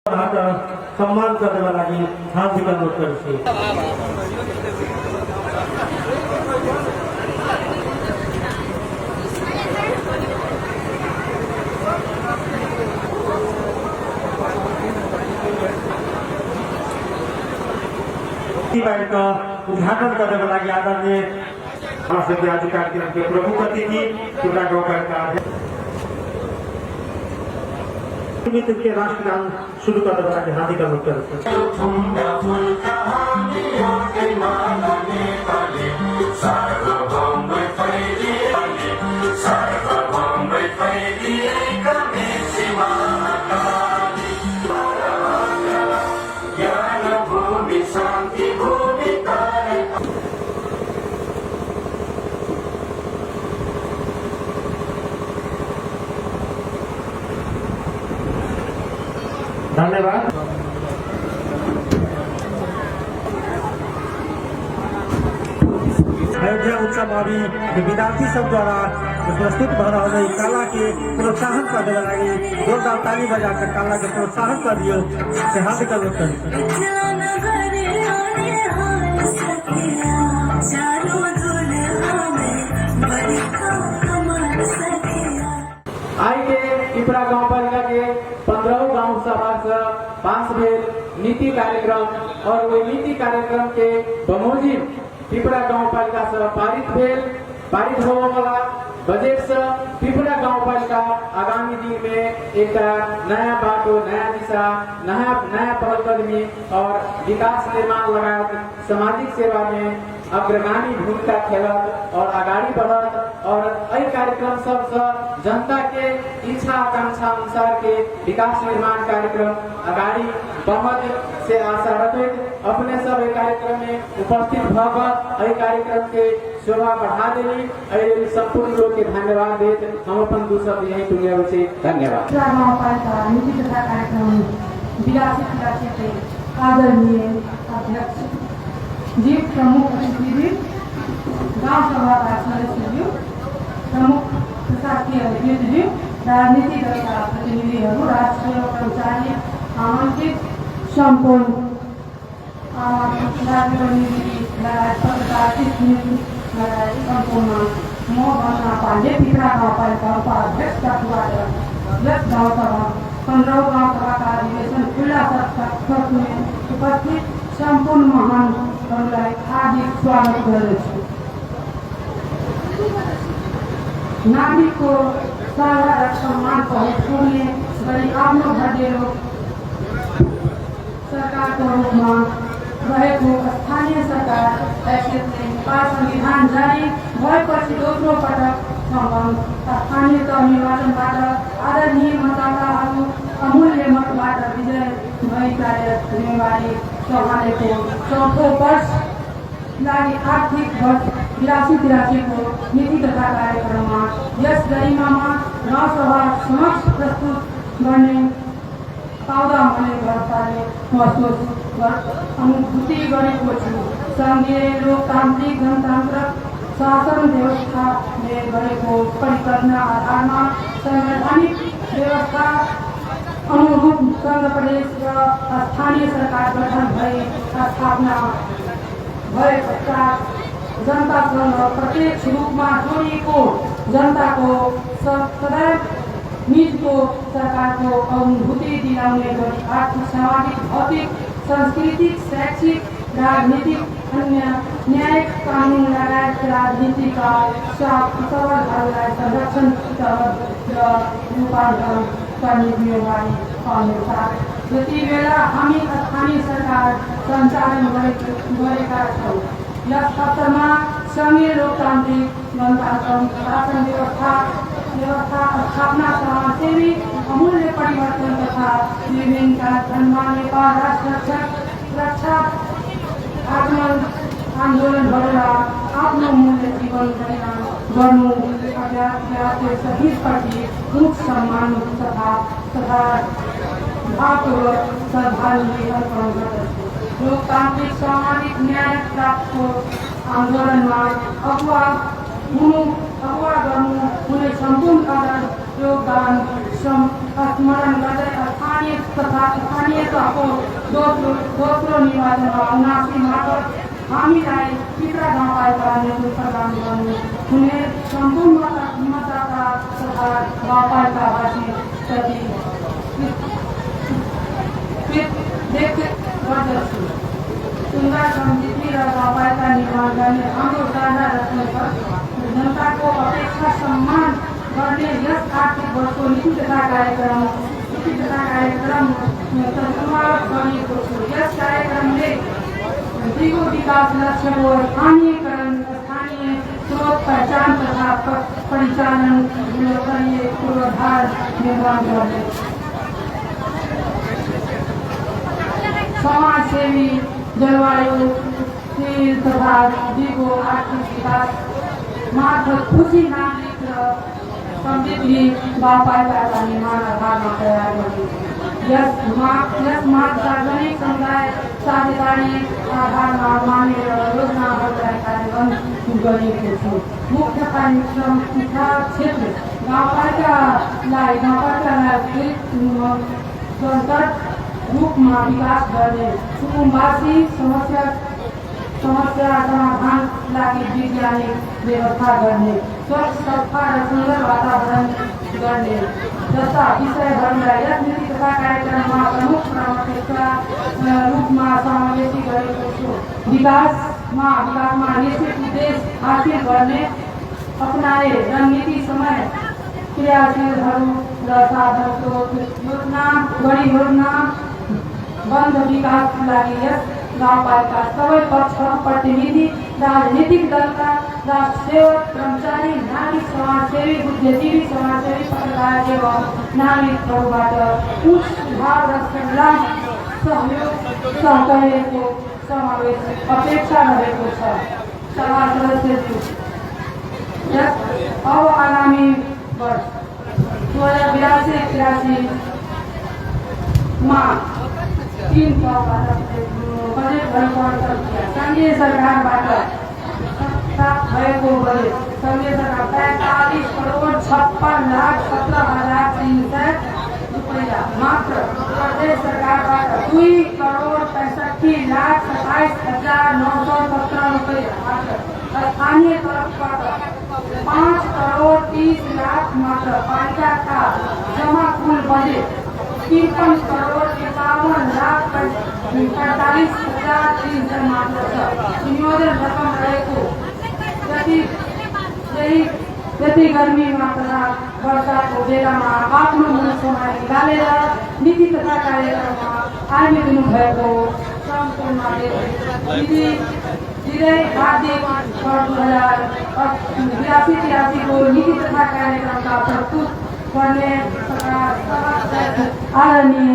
सम्मान गर्नका लागि हार्दिक अनुरोध गर्छु। का उद्घाटन करने वाला आदरणीय महासचिव आज कार्यक्रम के प्रमुख अतिथि टुक्रा गाउँपालिका के राष्ट्रगान शुरू करने वाला हार्दिक अनुरोध गर्छु। धन्यवाद। अयोध्या उत्सव अभी विद्यार्थी सब द्वारा प्रस्तुत भ रही कला के प्रोत्साहन करने वाला जोरदार ताली बजाकर कला के प्रोत्साहन कर दियो से हार्दिक अनुरोध गर्छु। आई के पिपरा गाउँपालिका के 15 गाँव सभा से पास भेल नीति कार्यक्रम और वो नीति कार्यक्रम के बमोजिम पिपरा गाउँपालिका से पारित होने वाला बजट से पिपरा गाउँपालिका आगामी दिन में एक नया बाटो, नया दिशा, नया पहलकदमी और विकास निर्माण लगायत सामाजिक सेवा में अग्रगामी भूमिका खेलत और आगाड़ी बढ़त और अई कार्यक्रम सब जनता के इच्छा आकांक्षा अनुसार के विकास निर्माण कार्यक्रम आगाड़ी बढ़त से आशा रखित अपने सब कार्यक्रम में उपस्थित भगत अई कार्यक्रम के शोभा बढ़ा देली संपूर्ण लोग के धन्यवाद देत हम अपन दू शब्द यही टूंगे से धन्यवाद। नीति तथा कार्यक्रम विलासी के आदरणीय अध्यक्ष जी, प्रमुख अतिथि, गांव सभा का सदस्य, प्रमुख प्रशासकीय अधिकारी, राजनीतिक दलका प्रतिनिधिहरू, राष्ट्रिय कर्मचारी, आमन्त्रित सम्पूर्ण प्रतिनिधि लगायत पत्रकार लगायत सम्पूर्ण म भन्न पाण्डे पिपरा गाउँपालिका उपाध्यक्ष तर्फबाट यस गाउँसभा 15 गाउँसभाका अधिवेशन खुल्ला सत्रमा उपस्थित सम्पूर्ण महानुहरूलाई हार्दिक स्वागत गर्दछु। नागरिकको सेवा र सम्मान सहित पुग्ने गरी आफ्नो घरेलु सरकारको रूपमा रहेको स्थानीय सरकार हैसियतले नेपाल संविधान जारी भएपछि दोस्रो पटक स्थानीय तह निर्वाचनबाट आदरणीय मतदाताहरू अमूल्य मतबाट विजय भई कार्यरत जिम्मेवारी सम्हालेको चौथो वर्ष लागि आर्थिक वर्ष 82-83 को नीति तथा कार्यक्रममा यस गरिमामा गाउँसभा समक्ष प्रस्तुत गर्ने पाउँदा मैले गर्वले महसुस अनुभूति गरेको छु। सङ्घीय लोकतान्त्रिक गणतन्त्र शासन व्यवस्थाले गरेको परिकल्पना आधारमा संवैधानिक व्यवस्था अनुरूप संघ प्रदेश र स्थानीय सरकार गठन भई स्थापना भए पश्चात जनतासँग प्रत्यक्ष रूपमा जोडिएको जनताको सदैव निजको सरकारको अनुभूति दिलाउने गरी आर्थिक, सामाजिक, भौतिक, सांस्कृतिक, शैक्षिक, राजनीतिक, अन्य न्यायिक, कानुन लगायत राजनीतिका सवालहरूलाई संरक्षण र रूपान्तरण गर्ने जिम्मेवारी पाउने साथ जति बेला हामी स्थानीय सरकार सञ्चालन गरेका छौँ यस अवसरमा सङ्घीय लोकतान्त्रिक गणतन्त्र शासन व्यवस्था स्थापना समाजसेवी अमूल्य परिवर्तन तथा विभिन्न जन्मा नेपाल राष्ट्र रक्षा आन्दोलनहरूमा आफ्नो मूल्य जीवन गर्नु शहीदप्रति मुख सम्मान तथा भावपूर्वक श्रद्धाञ्जलि अर्पण गर्दछु। लोकतान्त्रिक सामाजिक न्याय प्राप्तिको आन्दोलनमा अगुवा गर्नु हुने सम्पूर्ण योगदान स्मरण गर्दै स्थानीयताको दोस्रो निर्वाचनमा 79 मार्फत हामीलाई पिपरा गाउँपालिका नेतृत्व प्रदान गर्नु हुने सम्पूर्ण मतदाता तथा गाउँपालिकावासीप्रति व्यक्त गर्दछु। सुन्दर समृद्धि र गाउँपालिका निर्माण गर्ने हाम्रो साझा रचना जनताको अपेक्षा सम्मान गर्ने यस आर्थिक वर्षको नीति तथा कार्यक्रम समावेश गरिएको छु। यस कार्यक्रमले दिगो विकास लक्ष्यको स्थानीयकरण, स्थानीय स्रोत पहिचान तथा परिचालन गरिएको पूर्वाधार निर्माण गर्ने समाजसेवी जलवायु तथा दिगो आर्थिक विकास मार्फत खुसी नागरिक र समृद्धि गाउँपालिकाका निर्माण आधारमा तयार गर्ने यस मार्ग सार्वजनिक समुदाय साझेदारी आधारमा मानेर योजनाहरूलाई कार्यान्वयन गरिएको छु। मुख्य कार्यक्रम क्षेत्र गाउँपालिकालाई रूपमा विकास गर्ने, कुटुम्बवासी समस्या समाधान लागि वैज्ञानिक व्यवस्था गर्ने, स्वच्छ सफा र सुन्दर वातावरण गर्ने जस्ता विषयहरूलाई यस नीति तथा कार्यक्रममा प्रमुख प्राथमिकता रूपमा समावेशी गरेको छु। विकासमा निश्चित उद्देश्य हासिल गर्ने अपनाए रणनीति समय क्रियाशीलहरू र साधन स्रोत योजना बन्द विकासका लागि यस गाउँपालिका सबै पक्षको प्रतिनिधि, राजनीतिक दलका राजसेवक, कर्मचारी, नागरिक समाजसेवी, बुद्धिजीवी समाजसेवी, पत्रकार एवं नागरिकहरूबाट उच्च सुझाव र सहयोग सहकार्यको समावेश अपेक्षा रहेको छ। सभा सदस्यज्यू, अब आगामी वर्ष 2082-83 मा 3 बजेट संघीय सरकारबाट प्राप्त भएको बजेट संघीय सरकार 45,56,17,300 रुपैयाँ मात्र, प्रदेश सरकारबाट 2,65,27,917 रुपैयाँ मात्र, स्थानीय तर्फबाट 5,30,00,000 मात्र। पालिकाका जम्मा कुल बजेट 53,52,45,300 मात्र छ। नियोजन रकम रहेको यति गर्मीमा तथा वर्षाको बेलामा आफ्नो समय निकालेर नीति तथा कार्यक्रममा आर्मी दिनुभएको सम्पूर्ण दिँदै हार्दिक 2082-83 को नीति तथा कार्यक्रमका प्रस्तुत गर्ने आदरणीय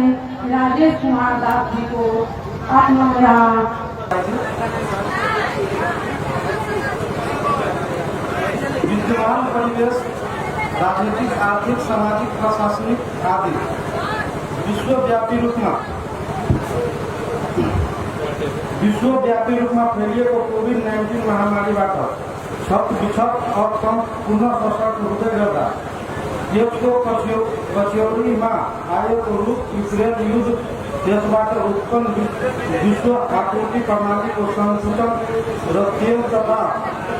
राजेश कुमार दास जी को आफ्नो यहाँ विद्यमान परिवेश राजनीतिक, आर्थिक, सामाजिक, प्रशासनिक आदि विश्वव्यापी रूपमा फैलिएको कोभिड-19 महामारीबाट छटविछट अर्थतन्त्र पुनः सशक्त हुँदै गर्दा त्यसको पछ्यौरीमा आएको रूप युक्रेन युद्ध, त्यसबाट उत्पन्न विश्व आपूर्ति प्रणालीको सङ्कुचन र तेल तथा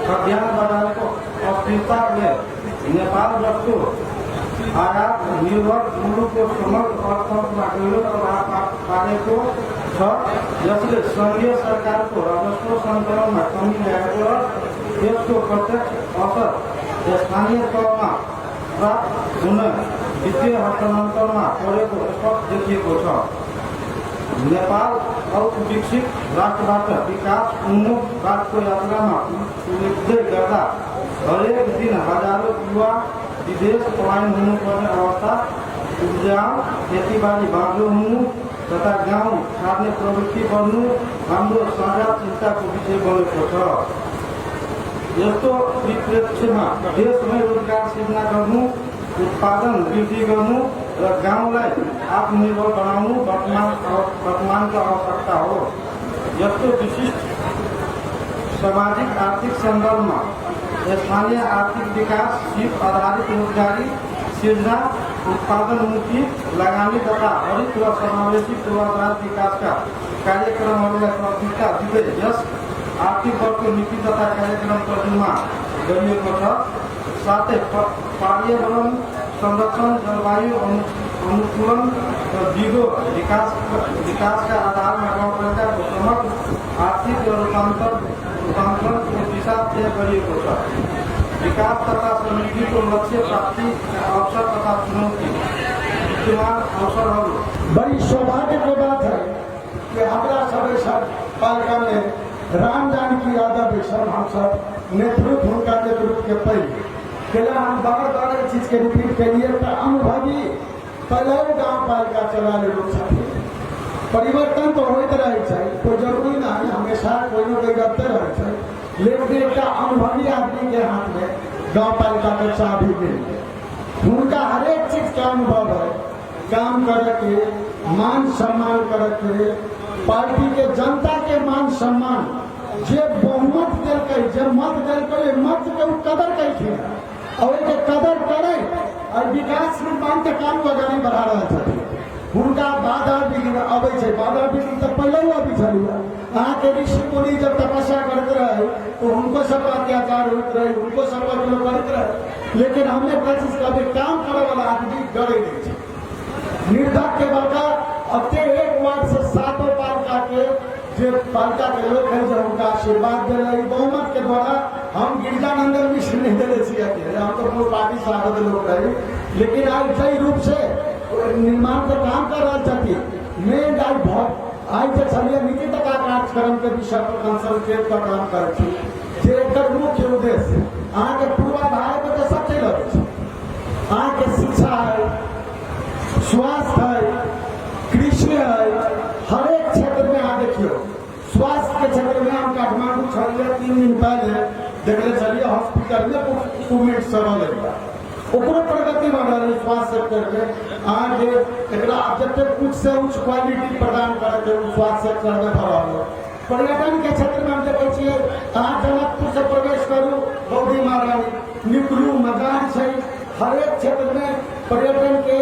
खाद्यान्न बजारको अस्थिरताले नेपाल जस्तो आयात निर्भर मुलुकको समग्र अर्थतन्त्रमा गहिरो प्रभाव पारेको छ। यसले सङ्घीय सरकारको राजस्व सङ्कलनमा कमी ल्याएको र त्यसको प्रत्यक्ष असर स्थानीय तहमा प्राप्त हुने वित्तीय हस्तान्तरमा परेको स्पष्ट देखिएको छ। नेपाल अल्पविकसित राष्ट्रबाट विकास उन्मुख राष्ट्रको यात्रामा उल्लेख्दै गर्दा हरेक दिन हजारौँ युवा विदेश पलायन हुनुपर्ने अवस्था उब्जाउ, खेतीबारी बाँझो हुनु तथा गाउँ छाड्ने प्रवृत्ति बढ्नु हाम्रो साझा चिन्ताको विषय बनेको छ। यस्तो परिप्रेक्ष्यमा देशमै रोजगार सिर्जना गर्नु, उत्पादन वृद्धि गर्नु र गाउँलाई आत्मनिर्भर बनाउनु वर्तमानको आवश्यकता हो। यस्तो विशिष्ट सामाजिक आर्थिक सन्दर्भमा स्थानीय आर्थिक विकास, सिप आधारित रोजगारी, सृजना, उत्पादनमुखी, लगानी तथा हरित र समावेशी पूर्वाधार विकासका कार्यक्रमहरूलाई प्राथमिकता दिँदै यस आर्थिक वर्षको नीति तथा कार्यक्रम तर्जुमा गरिएको छ। साथै पर्यावरण संरक्षण, जलवायु अनुकूलन र दिगो विकासका आधारमा गाउँपालिकाको समग्र आर्थिक रूपान्तरणको दिशा तय गरिएको छ। विकास तथा समृद्धिको लक्ष्य प्राप्ति अवसर तथा चुनौती विद्यमान अवसरहरू। बड़ी सौभाग्य की बात है कि हमारा सब पालिका में राम जानकी यादव विषय हम सब नेतृत्व उनका नेतृत्व के पहले हम बार चीज के रिपीट के लिए अनुभवी पहले गाँव पालिका चला ले लोग परिवर्तन तो होते रहे कोई जरूरी ना है हमेशा कोई ना कोई करते रहे, लेकिन एक अनुभवी आदमी के हाथ में गाँव पालिका के चाबी मिल उनका हर एक चीज का अनुभव है। काम करके मान सम्मान करके पार्टी के जनता के मान सम्मान जे बहुमत दिलकै जे मत दिलकै मत के कदर कैथिन और के कदर करे और विकास निर्माण के काम को आगे बढ़ा रहा था। उनका बाधा विघ्न अबै छै, बाधा विघ्न तो पहले अभी छलिए। अहाँ के ऋषि मुनि जब तपस्या करते रहे तो उनको सब अत्याचार होते रहे, उनको सब करते रहे, लेकिन हमने कोशिश कभी काम करे वाला आदमी डरे नहीं छै। निर्धक के बड़का अब एक वार्ड से 7 पालिका के जो पालिका के लोग हैं जो उनका आशीर्वाद दे रहे बहुमत के द्वारा हम गिरजानंदन मिश्र नहीं दे रहे हम तो बहुत पार्टी स्वागत लोग रहे, लेकिन आज सही रूप से निर्माण का काम कर रहा चाहती मेन आज जो छलिए नीति तक कार्यक्रम के विषय पर कंसल्टेट का काम करे मुख्य उद्देश्य अहाँ के पूर्वाधार में तो सब चल रहे अहाँ के शिक्षा है, स्वास्थ्य है, कृषि है, हर एक क्षेत्र में आप देखियो स्वास्थ्य के क्षेत्र में हम काठमांडू छलिए 3 दिन पहले देखले चलिए हॉस्पिटल में कोविड सेवा लेगा ओकरो प्रगति बढ़ रही स्वास्थ्य सेक्टर में आगे जब उच्च से उच्च क्वालिटी प्रदान करके स्वास्थ्य सेक्टर में भरा हुआ। पर्यटन के क्षेत्र में हम देखे छे अहाँ जनकपुर से प्रवेश करू बौद्धी महारानी निकलू मजान छै, हर एक क्षेत्र में पर्यटन के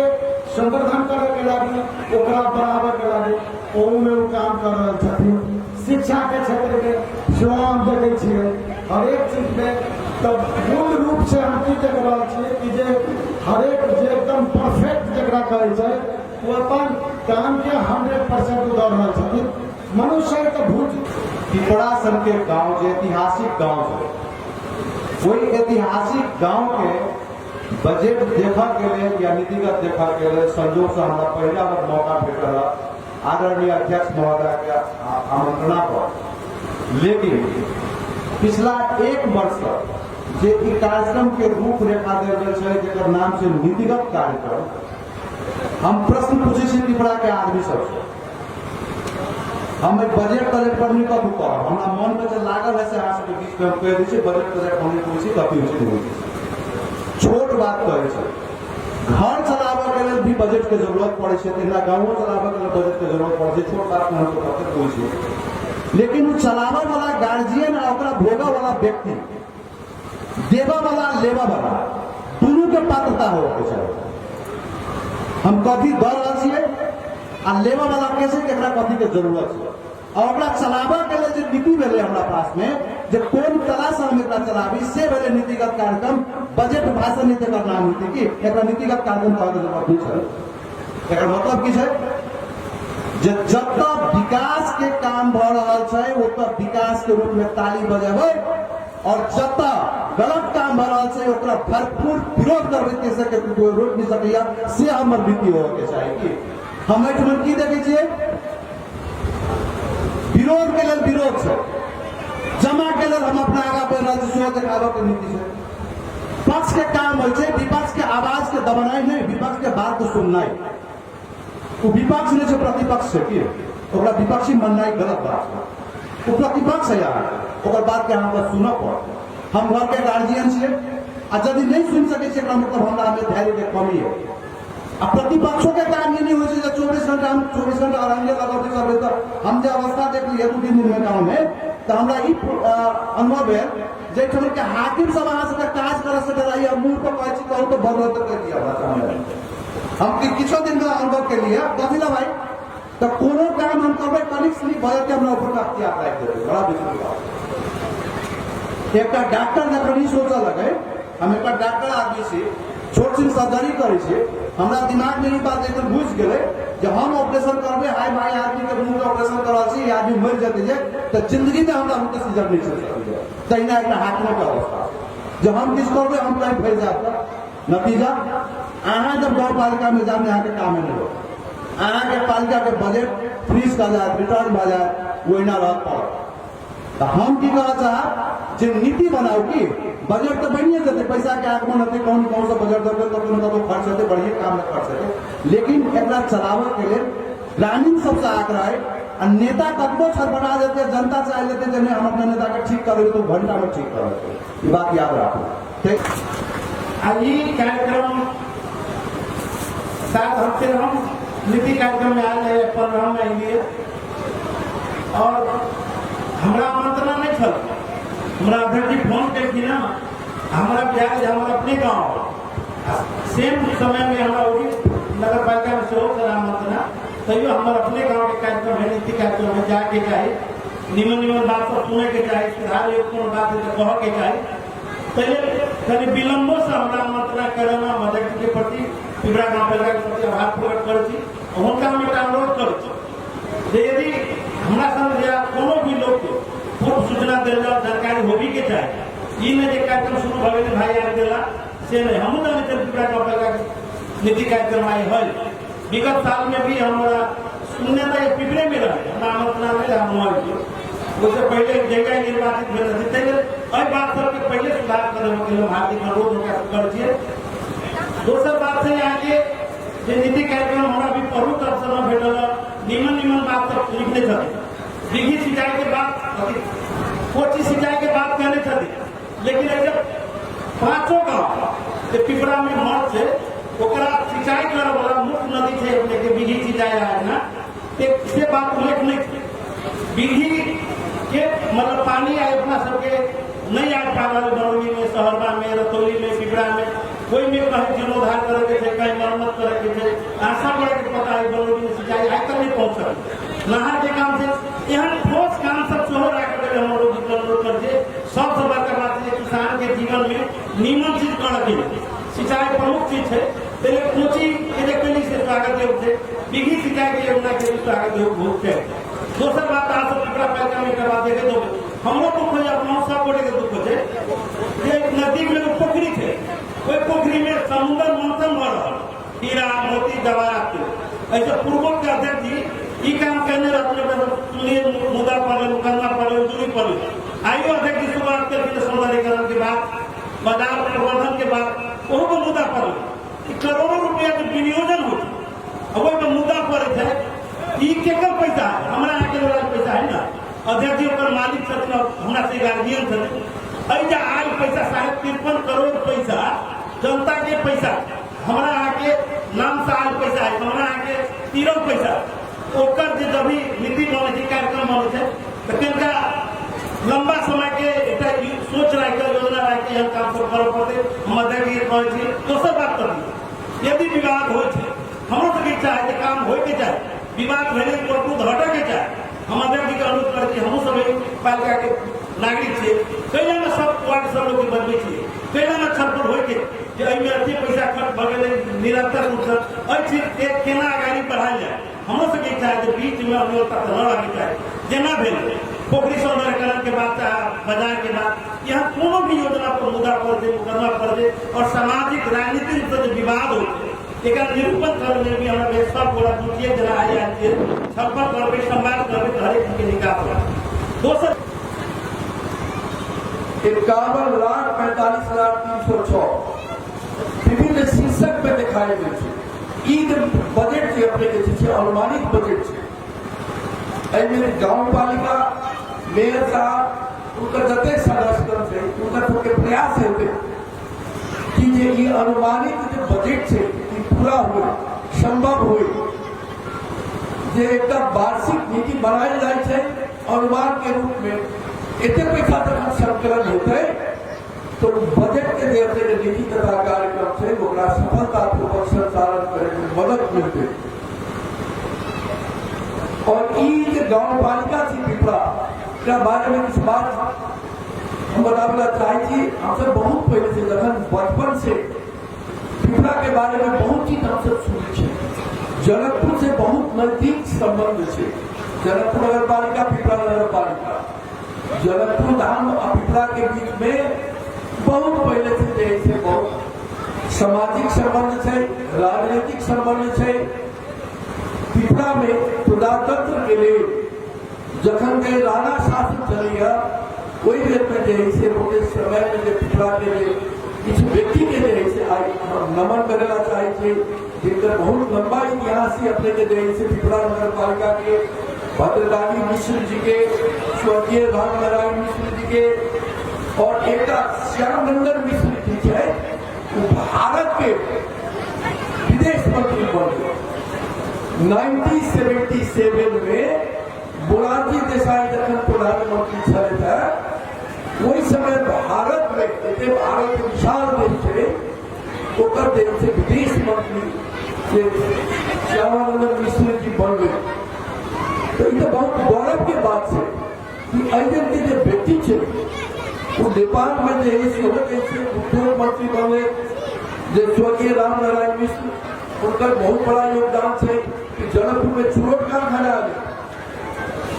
संवर्धन करे के लगी ओकरा बढ़ावे के लगी में वो काम कर रहे छथिन। शिक्षा के क्षेत्र में जो हम देखे छिए हर एक चीज में तब मूल रूप से हम की देख रहा छे कि जे हर एक जे एकदम परफेक्ट जकरा कहै छै वो अपन काम के 100% उदर रहे छथिन। मनुष्य के भूत पिपरा सन के गांव जो ऐतिहासिक गांव है वही ऐतिहासिक गांव के बजट देखा के लिए या नीतिगत देखा के लिए संजोग से हमारा पहला बार मौका भेटल आदरणीय अध्यक्ष महोदय के आमंत्रणा पर, लेकिन पिछला 1 वर्ष तक जे कार्यक्रम के रूपरेखा देल गेल छै जेकर नाम छै नीतिगत कार्यक्रम, हम प्रश्न पूछे छी पिपरा के आदमी सबसे हम बजट तजट पर नहीं कथू करब हमरा मन में जे लागल है से अहाँ सबके बीच में हम कह दै छी बजट तजट हम नहीं पूछी कथी होइ छै नहीं छोट बात कहै छै। घर चलाबे के लिए भी बजट के जरूरत पड़े छै, तेना गाँवो चलाबे के लिए बजट के जरूरत पड़े छै, छोट बात नहीं तो कते कोई छै, लेकिन वो चलावे वाला गार्जियन और ओकरा भोगा वाला व्यक्ति देवा वाला लेवा वाला दोनों के पात्रता हो के चाहिए। हम कथी दे रहा छियै आ लेवा वाला कैसे केकरा कथी के जरूरत छै और ओकरा चलाबे के लिए जो नीति भेले हमरा पास में जे कोन तरह से हम एकरा चलाबी से भेले नीतिगत कार्यक्रम। बजट भाषण नहीं देकर नाम नीति की एकरा नीतिगत कार्यक्रम कहै के जरूरत नहीं छै। एकर मतलब की छै जे जब तक विकास के काम भ रहल छै ओतऽ विकास के रूप में ताली बजाबै और जब तक गलत काम भ रहल छै ओकरा भरपूर विरोध करबै कैसे के कोई रोक नहीं सकैया से हमर नीति होके के चाही। कि हम एठमन की देखे छियै विरोध के लिए विरोध छै, जमा के लिए हम अपना आगा बढ़ रहल छी सेहो देखाबे के नीति छै। पक्ष के काम होइ छै विपक्ष के आवाज के दबनाई नहीं, विपक्ष के बात को सुननाई। वो विपक्ष नहीं छै प्रतिपक्ष छै कि ओकरा विपक्षी माननाई गलत बात है। वो प्रतिपक्ष है यार ओकर बात के अहाँ सुनऽ पड़त। हम घर के गार्जियन छियै आ यदि नहीं सुन सकै छियै एकरा मतलब हमरा में धैर्य के कमी है। आ प्रतिपक्षों के काम ये नहीं हो 24 घंटा हम 24 घंटा आराम लगते करबे तो हम जो अवस्था देख लिए 2-3 दिन में गाँव में तो तो हमरा ई अनुभव भेल जे ठम के हाकिम सब अहाँ सबके काज करऽ से डराई अब मुंह पर कहै छी कहू तो बदलत कर दिया भाषा में हम किछो दिन का अनुभव के लिए बदला भाई तो कोनो काम हम करबै कनिक सुनी भय के हमरा ऊपर अख्तियार राख देबै बड़ा विश्वास एक डॉक्टर जखन ई सोचऽ लगे हम एक डॉक्टर आदमी छी छोट सी सर्जरी करै छी हमरा दिमाग में ई बात एकदम घुस गेलै जे हम ऑपरेशन करबै हाय भाई आदमी के मुंह के ऑपरेशन करल छी ई आदमी मर जेतै जे तो जिंदगी में हमरा मुंह के सीजन नहीं चल सकैए तहिना एक हाकिम के अवस्था जब हम किछु करबै हम कहीं फैल जात नतीजा अहाँ जब गाँव पालिका में जाने अहाँ के काम नहीं हो अहाँ के पालिका के बजट फ्रीज कर जाए रिटर्न भऽ जाए ओहिना रह पड़त तो हम की कहना चाहब जे नीति बनाओ की बजट तो बनिए जेते पैसा के आगमन होते कौन कौन सा बजट देते तो कौन खर्च होते बढ़िया काम में खर्च होते लेकिन एकरा चलावे के लिए ग्रामीण सबसे आग्रह है नेता कतबो छटपटा देते जनता चाह लेते जे हम अपने नेता के ठीक कर तो घंटा में ठीक कर देते ये बात याद रखो ठीक आज ये कार्यक्रम 7 हफ्ते हम नीति कार्यक्रम में आए हैं 15 में आएंगे और हमारा आमंत्रण नहीं था हमारा अध्यक्ष जी फोन करके ना हमारा ब्याज हमारा अपने गाँव सेम समय में हमारा वही नगर पालिका में शोर करा आमंत्रण तैयो हमारा अपने गाँव के कार्यक्रम है नीति कार्यक्रम में जाके चाहिए निमन बात सब सुने के चाहिए सुधार योग्य बात है कह के चाहिए पहले कभी विलम्बों से हमारा आमंत्रण करना अध्यक्ष के प्रति पिपरा गाँव पालिका के प्रति आभार प्रकट कर उनका हम एक अनुरोध कर यदि हमारा संग या कोनो भी लोग के पूर्व सूचना देल जाओ जानकारी होबी के चाहे ई में जे कार्यक्रम शुरू भऽ गेलै भाई याद देला से नहीं हम जाने थे पिपरा गाँव पालिका नीति कार्यक्रम आई है विगत साल में भी हमारा सुनने तो पिपरे में रहे हमारा आमंत्रण नहीं हम हुआ उससे पहले जगह निर्वाचित भेल रही बात सबके पहले सुधार करे के लिए हार्दिक अनुरोध कर दोसर बात से आगे जे नीति कार्यक्रम हमारा भी प्रमुख अवसर में भेटल निमन बात सब लिखने थे दिघी सिंचाई के बाद कोची सिंचाई के बात कहने थे लेकिन जब 5 गाँव पिपरा में मठ से ओकरा सिंचाई करे वाला मुख्य नदी थे अपने के बिघी सिंचाई है ना से बात उल्लेख नहीं थे बिघी के मतलब पानी आए अपना सबके नहीं आ पा रहा बनौली में सहरबा में रतौली में पिपरा में कोई में कहीं जीर्णोद्धार करे के थे कहीं मरम्मत करे के थे आशा बड़े के पता है बनौली में सिंचाई आज तक नहीं पहुंच सके नहर के काम से यहाँ ठोस काम सब शोर आकर हम लोग अनुरोध करते सबसे बड़का बात है किसान के जीवन में नीमन चीज कर सिंचाई प्रमुख चीज है पहले कोची के से स्वागत योग्य थे बिघी सिंचाई की योजना के स्वागत योग्य है दोसर बात आप सब पिपरा पालिका में करवा देंगे तो हम लोग को खोज अपना सब बोले के दुख होते नजदीक में पोखरी थे वही पोखरी में समुद्र मंथन हो रहा हीरा मोती जवाहरात ऐसे पूर्वों के अध्यक्ष जी ये काम करने अपने मुद्दा पड़े मुकदमा पड़े दूरी पड़े आइयो अध्यक्ष जी शुरुआत करके सौंदर्यकरण के बाद बाजार प्रबंधन के बाद वो मुद्दा पड़े करोड़ों रुपया के विनियोजन हो वही मुद्दा पड़े थे केकर पैसा है हमारा यहाँ के पैसा है ना अध्यक्ष जी पर मालिक छथिन हमरा से गार्जियन छथिन ऐजा आज पैसा 53 करोड़ पैसा जनता के पैसा हमारा यहाँ के नाम से आज पैसा है हमारा यहाँ के तीनों पैसा ओकर जब भी नीति बने थे कार्यक्रम बने थे तो केनका लंबा समय के एक सोच रहा है योजना रहा है काम सब कर पड़ते हम अध्यक्ष जी कहे दोसर बात कर यदि विवाद हो हमरो सबके इच्छा है काम हो के चाहे विवाद भेले कोर्ट हटे के चाहे हम अध्यक्ष जी का अनुरोध करके हम सब पालिका के नागरिक छे कैला में सब वार्ड सब लोग बनबे छे कैला में छलफल होय के जे एहि में अति पैसा खर्च भ गेलै निरंतर रूप से एहि चीज के केना आगाड़ी बढ़ायल जाए हमरो सबके इच्छा है जे बीच में अनियोजता न रहके चाहे जेना भेल पोखरी सौंदर्यकरण के बाद बाजार के बाद यहाँ कोनो भी योजना पर मुद्दा पर दे मुकदमा पर दे और सामाजिक राजनीतिक रूप से विवाद होते एक निरूपण करने में हमारे सब बोला दूसरे जना आ जाए छप्पन करबे संवाद करबे तो हर एक के निकाल दोसर 51,45,306 विभिन्न शीर्षक पे दिखाए गए ई बजट से अपने के अनुमानित बजट से गाँव पालिका मेयर साहब उनका जते सदस्य थे उनका सबके प्रयास होते कि ये अनुमानित जो बजट से पूरा हो संभव हो जे एक वार्षिक नीति बनाई जाए अनुमान के रूप में इतने पैसा जब संकलन होते तो बजट के देते नीति तथा कार्यक्रम से ओकरा सफलतापूर्वक संचालन करे में मदद मिलते। और ई गाँव पालिका थी पिपरा के बारे में कुछ बात हम बताना चाहे थी। हमसे बहुत पहले से जखन बचपन से पिपरा के बारे में बहुत चीज हमसे सुनी है। जनकपुर से बहुत नजदीक संबंध है। जनकपुर नगर पालिका पिपरा नगर पालिका जनकपुर धाम और पिपरा के बीच में बहुत पहले से जैसे बहुत सामाजिक संबंध है, राजनीतिक संबंध है। पिपरा में प्रजातंत्र के लिए जखन के राणा शासन चलिए कोई देर में जैसे बोले समय में पिपरा के लिए किसी व्यक्ति के जैसे नमन करेला चाहे थे जिनका बहुत लंबा इतिहास ही अपने के जैसे पिपरा नगर पालिका के भद्रकाली मिश्र जी के, स्वर्गीय राम नारायण मिश्र जी के और एक श्यामनंदन मिश्र जी है भारत के विदेश मंत्री बन गए। 1977 में मोरारजी देसाई जखन प्रधानमंत्री चले थे वही समय भारत में इतने भारत के विशाल देश है ओकर देश से विदेश मंत्री श्यामानंदन मिश्र जी बन गए। तो ये बहुत गौरव की बात है कि ऐसे के जो व्यक्ति है वो नेपाल में जैसे उद्योग मंत्री बने जो स्वर्गीय राम नारायण मिश्र उनका बहुत बड़ा योगदान है कि जनकपुर में चुरोट कारखाना आ गया।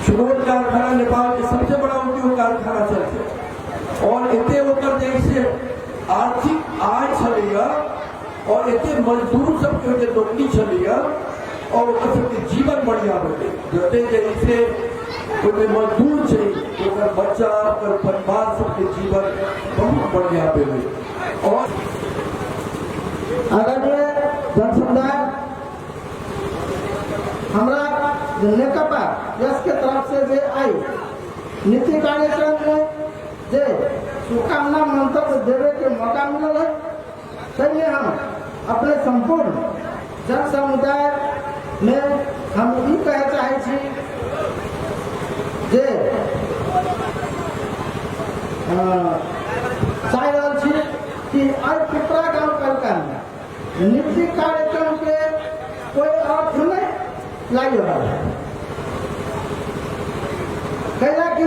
चुरोट कारखाना नेपाल के सबसे बड़ा उद्योग कारखाना चलते और इतने होकर जैसे आर्थिक आय चलिए और इतने मजदूर सबके नौकरी चलिए और सबके जीवन बढ़िया बने जते जैसे कोई मजदूर चाहिए तो बच्चा और परिवार सबके जीवन बहुत बढ़िया बने। और आदरणीय जन समुदाय हमारा नेकपा यस के तरफ से जे आई नीति कार्यक्रम में जे शुभकामना मंतव्य देवे के मौका मिला है सही हम अपने संपूर्ण जन समुदाय में हम ये कहे चाहे छी जे चाह रहा छी कि आज पिपरा गांव पालिका में नीति कार्यक्रम के कोई अर्थ नहीं लाई रहा है। कहला कि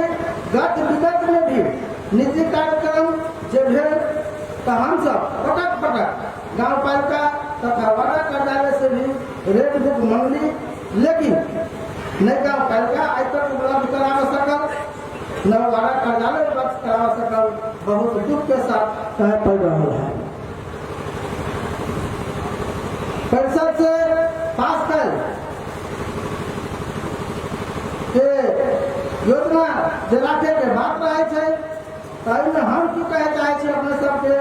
गत विगत में भी नीति कार्यक्रम जो भेल तो हम सब पटक पटक गांव पालिका तथा वार्ड कार्यालय से भी रेड बुक मंगली लेकिन न गांव पालिका आज तक उपलब्ध करा सकल न वार्ड कार्यालय उपलब्ध करा सकल। बहुत दुख के साथ कह पड़ रहा है। परिषद से पास कर के योजना जे राखे के बात रहे छे ताई में हम की कहे चाहे छी अपने सबके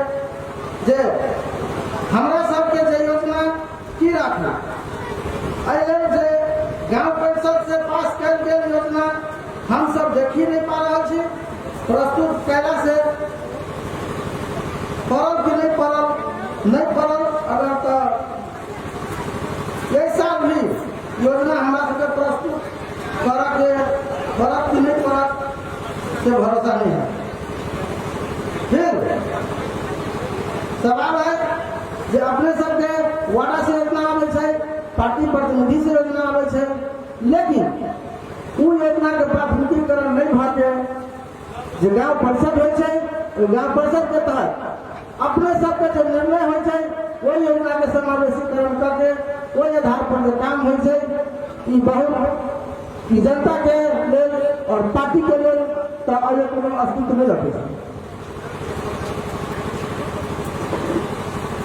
जे हमरा सबके जे योजना की राखना अरे जे गांव परिषद से पास कल गेल योजना हम सब देखी नहीं पा रहा छी प्रस्तुत कैला से पड़ल कि नहीं पड़ल अगर तो एक साल भी योजना हमारा सबके प्रस्तुत करा के पड़त कि नहीं पड़त से भरोसा नहीं है। फिर सवाल है जे अपने सबके वार्ड से योजना आवे छे पार्टी प्रतिनिधि से योजना आवे छे लेकिन उ योजना के प्राथमिकीकरण नहीं भाते जे गांव परिषद हो छे गांव परिषद के तहत अपने सबके जो निर्णय हो छे वही योजना के समावेशीकरण करके वही आधार पर जो काम हो छे ई बहुत ई जनता के लेल और पार्टी के लेल तो आगे कोनो अस्तित्व नहीं रखे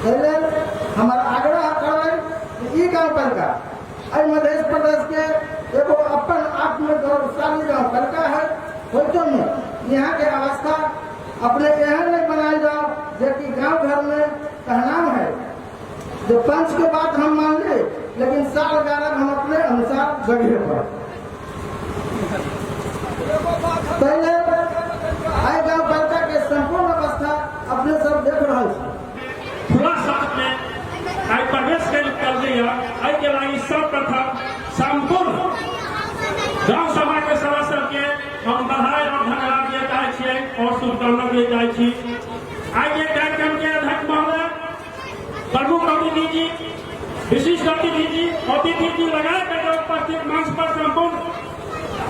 पहले हमारा आग्रह करें ई गांव पालिका मध्य प्रदेश के एगो अपन आप में गौरवशाली गांव पालिका है होतो में यहाँ के अवस्था अपने एहन नहीं बनाए जाओ जो कि गांव घर में कहनाम है जो पंच के बात हम मान ले लेकिन साल गारब हम अपने अनुसार जगह पर पहले आई गांव पालिका के संपूर्ण अवस्था अपने सब देख रहा है। खुला साथ में आई प्रवेश कर दिया आई के लागी सर्वप्रथम संपूर्ण गांव सभा के सदस्य के हम बधाई और धन्यवाद देता है। और शुभकामना दिए जाए छी। आज के कार्यक्रम के अध्यक्ष महोदय, प्रमुख अतिथि जी, विशिष्ट अतिथि जी लगाए कर उपस्थित मंच पर संपूर्ण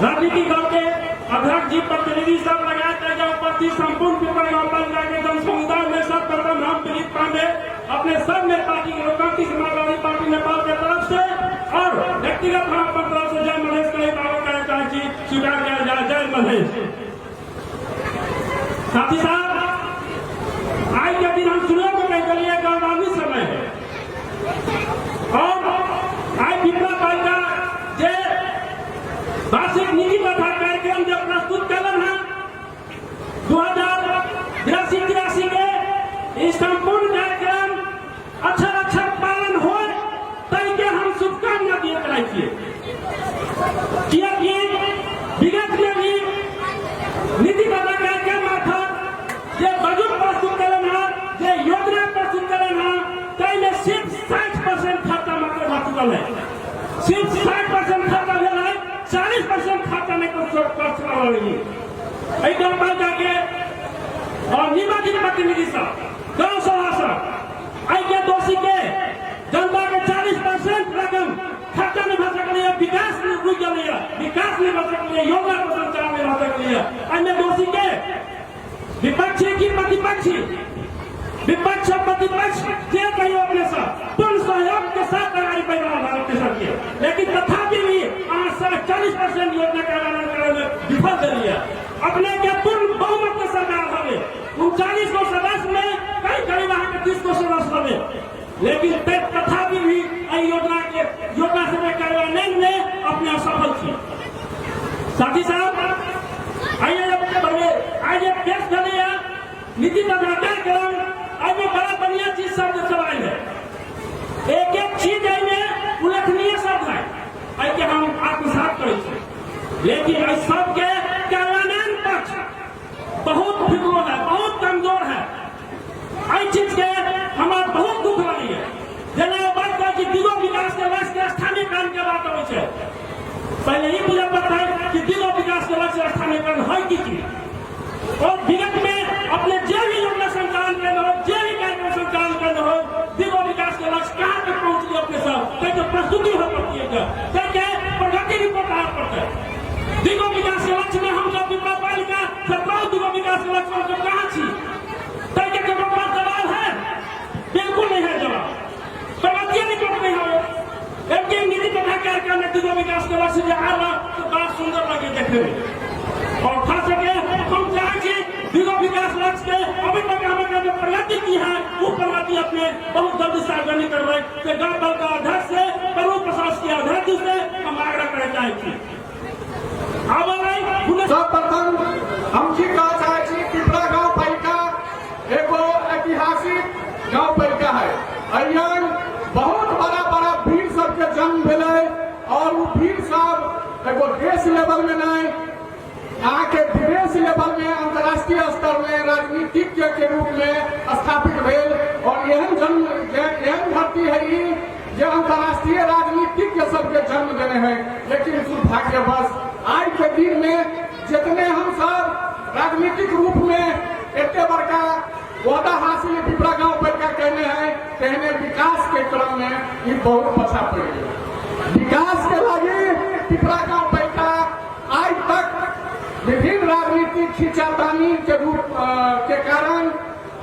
राजनीतिक दल के अध्यक्ष जी, प्रतिनिधि सब लगाए कर उपस्थित संपूर्ण पिपरा गांव पालिका के जन समुदाय में सर्वप्रथम हम दिलीप पांडे अपने सब में पार्टी के लोकतांत्रिक समाजवादी पार्टी नेपाल के तरफ से और व्यक्तिगत हम अपनी तरफ से जय महेश के दावा करना चाहती स्वीकार किया जाए। जय महेश। साथी साहब, आज के दिन हम शुरू में कह लिए गौरवान्वित समय है और आज पिपरा पालिका जे वार्षिक नीति तथा कार्यक्रम जो प्रस्तुत कलन है 2082-83 के संपूर्ण कार्यक्रम अच्छा पालन हो तई के हम शुभकामना दिए चाहिए। विगत में भी नीति तथा कार्यक्रम अर्थात ये बजट प्रस्तुत कलन है, ये योजना प्रस्तुत कलन है, तई में सिर्फ 60% खाता मतलब आ चुकल है। सिर्फ 60% खाता भेल है, 40% खाता में कुछ खर्च कर रही है। गांव पालिका के और निर्वाचित प्रतिनिधि सब, गांव सभा सब, आई के दोषी के जनता के 40% रकम खर्चा नहीं भर सकते, विकास नहीं रुक गया, विकास नहीं भर सकते, योजना को संचालन नहीं भर सकते। अन्य दोषी के विपक्षी की प्रतिपक्षी, विपक्ष और प्रतिपक्ष जे कहियो अपने साथ पूर्ण सहयोग के साथ तैयारी कर रहा भारत के सरकार, लेकिन तथापि भी 40% योजना का ऐलान करने में विफल रही है। अपने के पूर्ण बहुमत की सरकार हमें 39 को सदस्य में कई वहां के 30 को सदस्य हमें, लेकिन तथापि भी योजना से कार्यान्वयन में अपने असफल थी। साथी साहब, आज ये पेश करे नीति तथा कार्यक्रम आज बड़ा बढ़िया चीज शब्द सवाल है। एक चीज में उल्लेखनीय शब्द है आई के हम आत्मसात करे, लेकिन इस सब के कार्यान्वयन पक्ष बहुत फिक्रो है, बहुत कमजोर है। आई चीज के हमारा बहुत दुख लगी है। जना बात कर कि दिगो विकास के लक्ष्य के स्थानीयकरण के बात हो छै, पहले ही मुझे पता है कि दिगो विकास के लक्ष्य स्थानीयकरण है कि और विगत में अपने जे भी योजना संचालन करना हो, जे भी कार्यक्रम संचालन करना हो, दिगो विकास के लक्ष्य कहाँ तक पहुंच गए अपने साथ कहीं प्रस्तुति हो पड़ती है, कहीं प्रगति रिपोर्ट आ पड़ता है। दिगो विकास के लक्ष्य में हम सब पिपरा पालिका 17 दिगो विकास के लक्ष्य हम कहाँ छी, कहीं के पास जवाब है? बिल्कुल नहीं है जवाब। प्रगति रिपोर्ट नहीं हो। एक नीति तथा कार्यक्रम में दिगो विकास के लक्ष्य जो आ रहा तो बड़ा सुंदर लगे देखने में और खास करके हम चाहे दिगो विकास लक्ष्य के अभी तक हमारे जो प्रगति की है वो प्रगति अपने बहुत जल्दी सार्वजनिक कर रहे हैं। गांव दल का अध्यक्ष से प्रमुख प्रशासकीय अध्यक्ष से हम आग्रह करना चाहेंगे। सर्वप्रथम हम की कहा चाहे पिपरा गांव पालिका एगो ऐतिहासिक गांव पालिका है। अयन बहुत बड़ा वीर सबके जन्म भेले और वो वीर सब एगो देश लेवल में नहीं आके विदेश लेवल में अंतर्राष्ट्रीय स्तर में राजनीतिक के रूप में स्थापित भेल और एहन धरती है जो अंतर्राष्ट्रीय राजनीतिक के सबके जन्म देने हैं। लेकिन दुर्भाग्यवश आज के दिन में जितने हम सब राजनीतिक रूप में इतने बड़का वादा हासिल पिपरा गांव पालिका कहने हैं, कहने विकास के क्रम में ये बहुत पछा पड़ गया। विकास के लगे पिपरा गांव पालिका आज तक विभिन्न राजनीतिक खींचातानी के रूप के कारण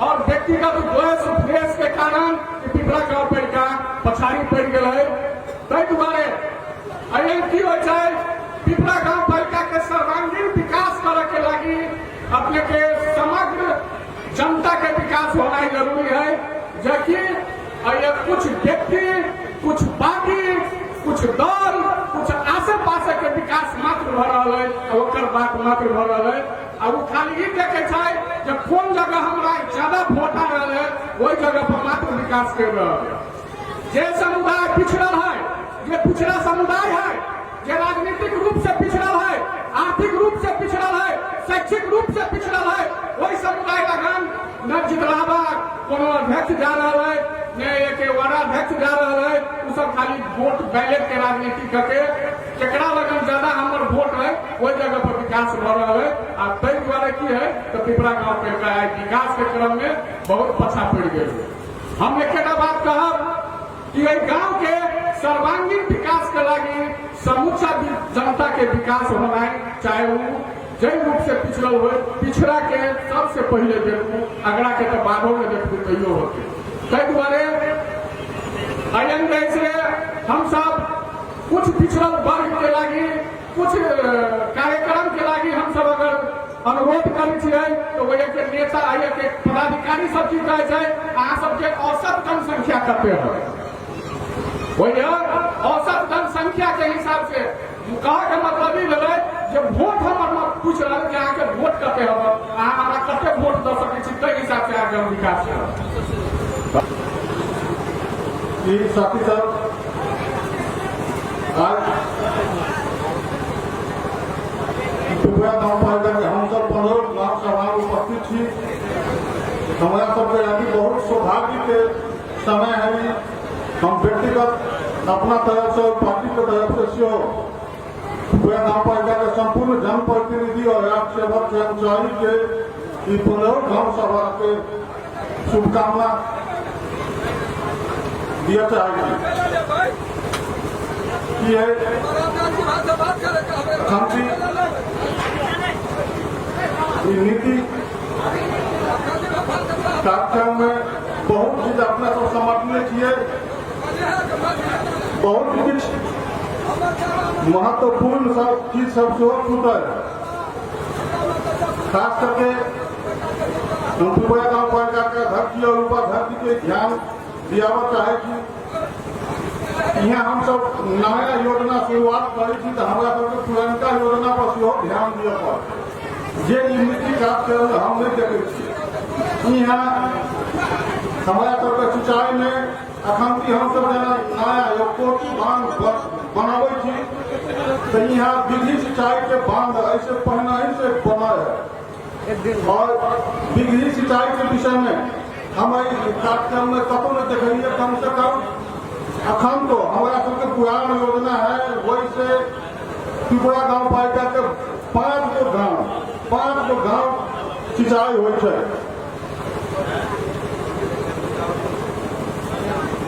और व्यक्तिगत द्वेष उपदेश के कारण पिपरा गांव पालिका पछाड़ी पड़ गए है। ताहि दुआरे अयन की हो जाए पिपरा गांव पालिका के सर्वांगीण विकास करे के लगी अपने के समग्र जनता के विकास होना जरूरी है। जबकि कुछ व्यक्ति, कुछ पार्टी, कुछ दल, कुछ आसे पास के विकास मात्र भ रहा है, ओकर बात मात्र भ रहा है। अब खाली ये देखे जो कौन जगह हमारा ज्यादा वोट आ रहा है वही जगह पर मात्र विकास कर रहा है। जे समुदाय पिछड़ा है, ये पिछड़ा समुदाय है, ये राजनीतिक रूप से पिछड़ा है, आर्थिक रूप से पिछड़ा है, शैक्षिक रूप से पिछड़ा है, वही समुदाय का गान न जितलावा कोनो अध्यक्ष जा रहा है, न एक वार्डाध्यक्ष जा रहा है। वो सब खाली वोट बैलेट के राजनीति करके केकरा लगन ज्यादा हमार वोट है वही जगह पर विकास भ रहा है। आ ताहि दुआरे की है तो पिपरा गांव पे का विकास के क्रम में बहुत पछा पड़ गए। हम एक बात कहब कि गांव के सर्वांगीण विकास के लगी समूचा जनता के विकास होना है, चाहे वो जय रूप से पिछड़ल हो, पिछड़ा के सबसे पहले देखू, अगड़ा के तो बादों में देखू तैयो होते। कई दुआरे अयन देश में हम सब कुछ पिछड़ल वर्ग के लगी कुछ कार्यक्रम के लगी हम सब अगर अनुरोध करें तो वही के नेता आइए के पदाधिकारी सब चीज कहे अहाँ सबके औसत जनसंख्या कते है, वही औसत जनसंख्या के हिसाब से कहा के मतलब ही भेलै जब वोट हम पूछ रहे कि अहाँ के वोट कते हम अहाँ हमरा कते वोट दे सकै छी ताहि हिसाब से आगे हम विकास करब। ये साथी साहब आज पिपरा गांव पालिका के हम सब 15 गांव सभा में उपस्थित छी। हमारा सबके अभी बहुत सौभाग्य के समय है। हम व्यक्तिगत अपना तरफ से और पार्टी के तरफ से पिपरा गांव पालिका के संपूर्ण जनप्रतिनिधि और राष्ट्र सेवक कर्मचारी के 15 गांव सभा के शुभकामना दिया चाहेगी कि नीति कार्यक्रम में बहुत चीज अपना सब समर्थनीय किए, बहुत कुछ महत्वपूर्ण सब चीज सब छूटल। खास करके पिपरा गांव पालिका के अध्यक्ष और उपाध्यक्ष के ध्यान दिया चाहे कि यहाँ हम सब नया योजना शुरुआत करी थी तो हमारा सबके पुरनका योजना पर ध्यान दिया पड़े जे नीति कार्यक्रम हम नहीं देखे। यहाँ हमारा सबके सिंचाई में अखन की हम सब नया कोटी बांध बनावे थी तो यहाँ विधि सिंचाई के बांध ऐसे पहले ही से बना है और विधि सिंचाई के विषय में हम कार्यक्रम में कतों ने देखिए कम से कम अखन तो हमारा सबके पुरान योजना है वही से पिपरा गांव पालिका के 5 गो गांव सिंचाई हो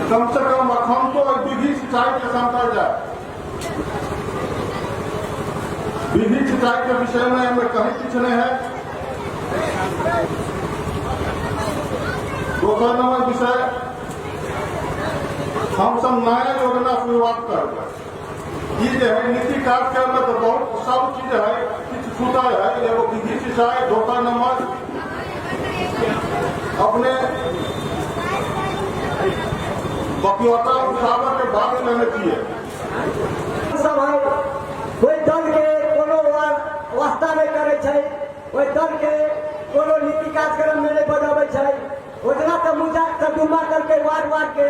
कम से कम अखन तो विधि सिंचाई के क्षमता जाए। विधि सिंचाई के विषय में हमें कहीं कुछ नहीं है। दूसरा नंबर विषय हम सब नया योजना शुरुआत कर ये जो है नीति कार्यक्रम में तो बहुत सब चीज है कुछ छूटा है एगो विधि सिंचाई। दूसरा नंबर अपने बकियता उठावर के बात लेने की है कोई दल के कोनो वास्ता नहीं करे छै, कोई दल के कोनो नीति कार्यक्रम में नहीं बनावे छै। योजना तो मुद्दा तर्जुमा करके वार के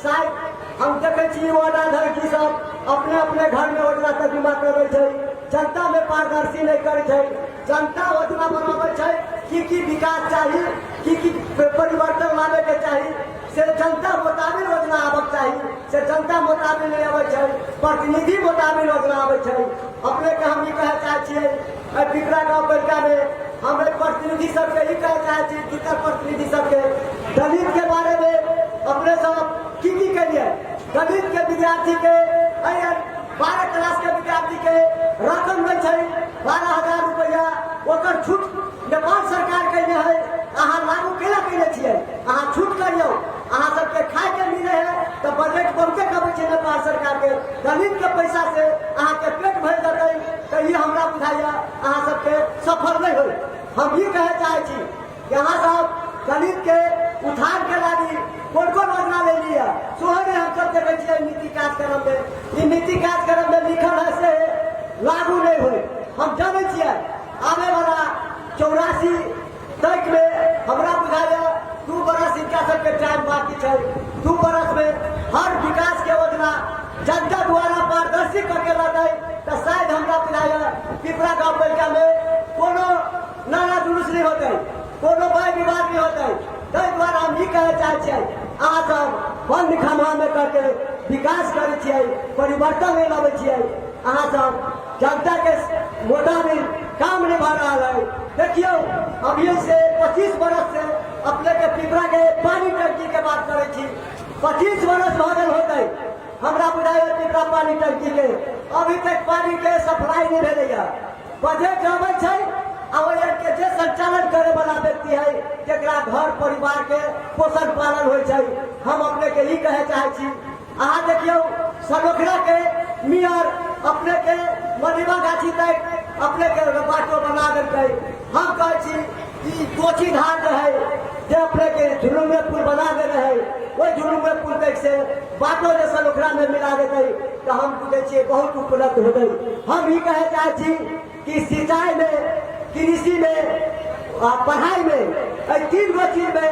शायद हम देखे वार्डाध्यक्ष सब अपने अपने घर में योजना तर्जुमा करे छै, जनता में पारदर्शी नहीं करे छै। जनता योजना बनावे छै की विकास चाहिए की परिवर्तन लाने के चाहिए से जनता मुताबिक योजना आबक चाहिए से जनता मुताबिक नहीं आवे छै, प्रतिनिधि मुताबिक योजना आवे छै। अपने के हम ये कहे चाहे पिपरा गांव पालिका में हम प्रतिनिधि सबके ही कहे चाहे जितना प्रतिनिधि सबके दलित के बारे में अपने सब की करिए। दलित के विद्यार्थी के 12 क्लास के विद्यार्थी के रकम नहीं है 12,000 रुपया ओकर छूट नेपाल सरकार कहने है अहाँ लागू केना कहने छियै अहाँ छूट करियो अहाँ सबके खाए के मिले है तो बजट बहुते कमे छै नेपाल सरकार के। दलित के पैसा से अहाँ के पेट भर देतै तो ये हमरा बुझाइया अहाँ सबके सफल नहीं होई। हम ये कहे चाहे छी कि अहाँ सब दलित के उद्धार के लागी कोन योजना ले लिया सोहने हम सब देखे छियै नीति कार्यक्रम में। ये नीति कार्यक्रम में लिखल है से लागू नहीं हुए। हम जाने छियै आने वाला 84 तक में हमरा बुझाया 2 बरस इनका सबके टाइम बाकी है। 2 बरस में हर विकास के योजना जनता द्वारा पारदर्शी करके लगे तो शायद हमरा बुझाया पिपरा गांव पालिका में कोनो नारा जुलूस नहीं होते, कोनो वाद विवाद नहीं होते। ताहि द्वारा हम ये कहे चाहे अहाँ सब बंद खाना में करके विकास करे छियै, परिवर्तन नहीं लावे छियै। अहाँ सब जनता के मुताबिक काम निभा रहा है। देखियो अभी से 25 बरस से अपने के पिपरा के पानी टंकी के बात करे छी। 25 बरस भगल होते हमरा बुझाए पिपरा पानी टंकी के अभी तक पानी के सप्लाई नहीं भेले। बजट आवे छै और के जे संचालन करे वाला व्यक्ति है जरा घर परिवार के पोषण पालन हो छै। हम अपने के ही कहे चाहे छी अहाँ देखियो सलोखरा के मियर अपने के मनिबा गाछी तक अपने के बाटो बना देलकै। हम कहे छी ई कोची धार रहे जे अपने के झुलुमे पुल बना दे रहे वही झुलुमे पुल तक से बाटो जे सलोखरा में मिला देते तो हम बुझे छियै बहुत उपलब्ध हो गई। हम ही कहे चाहे छी कि सिंचाई में कृषि में पढ़ाई में 3 गो चीज में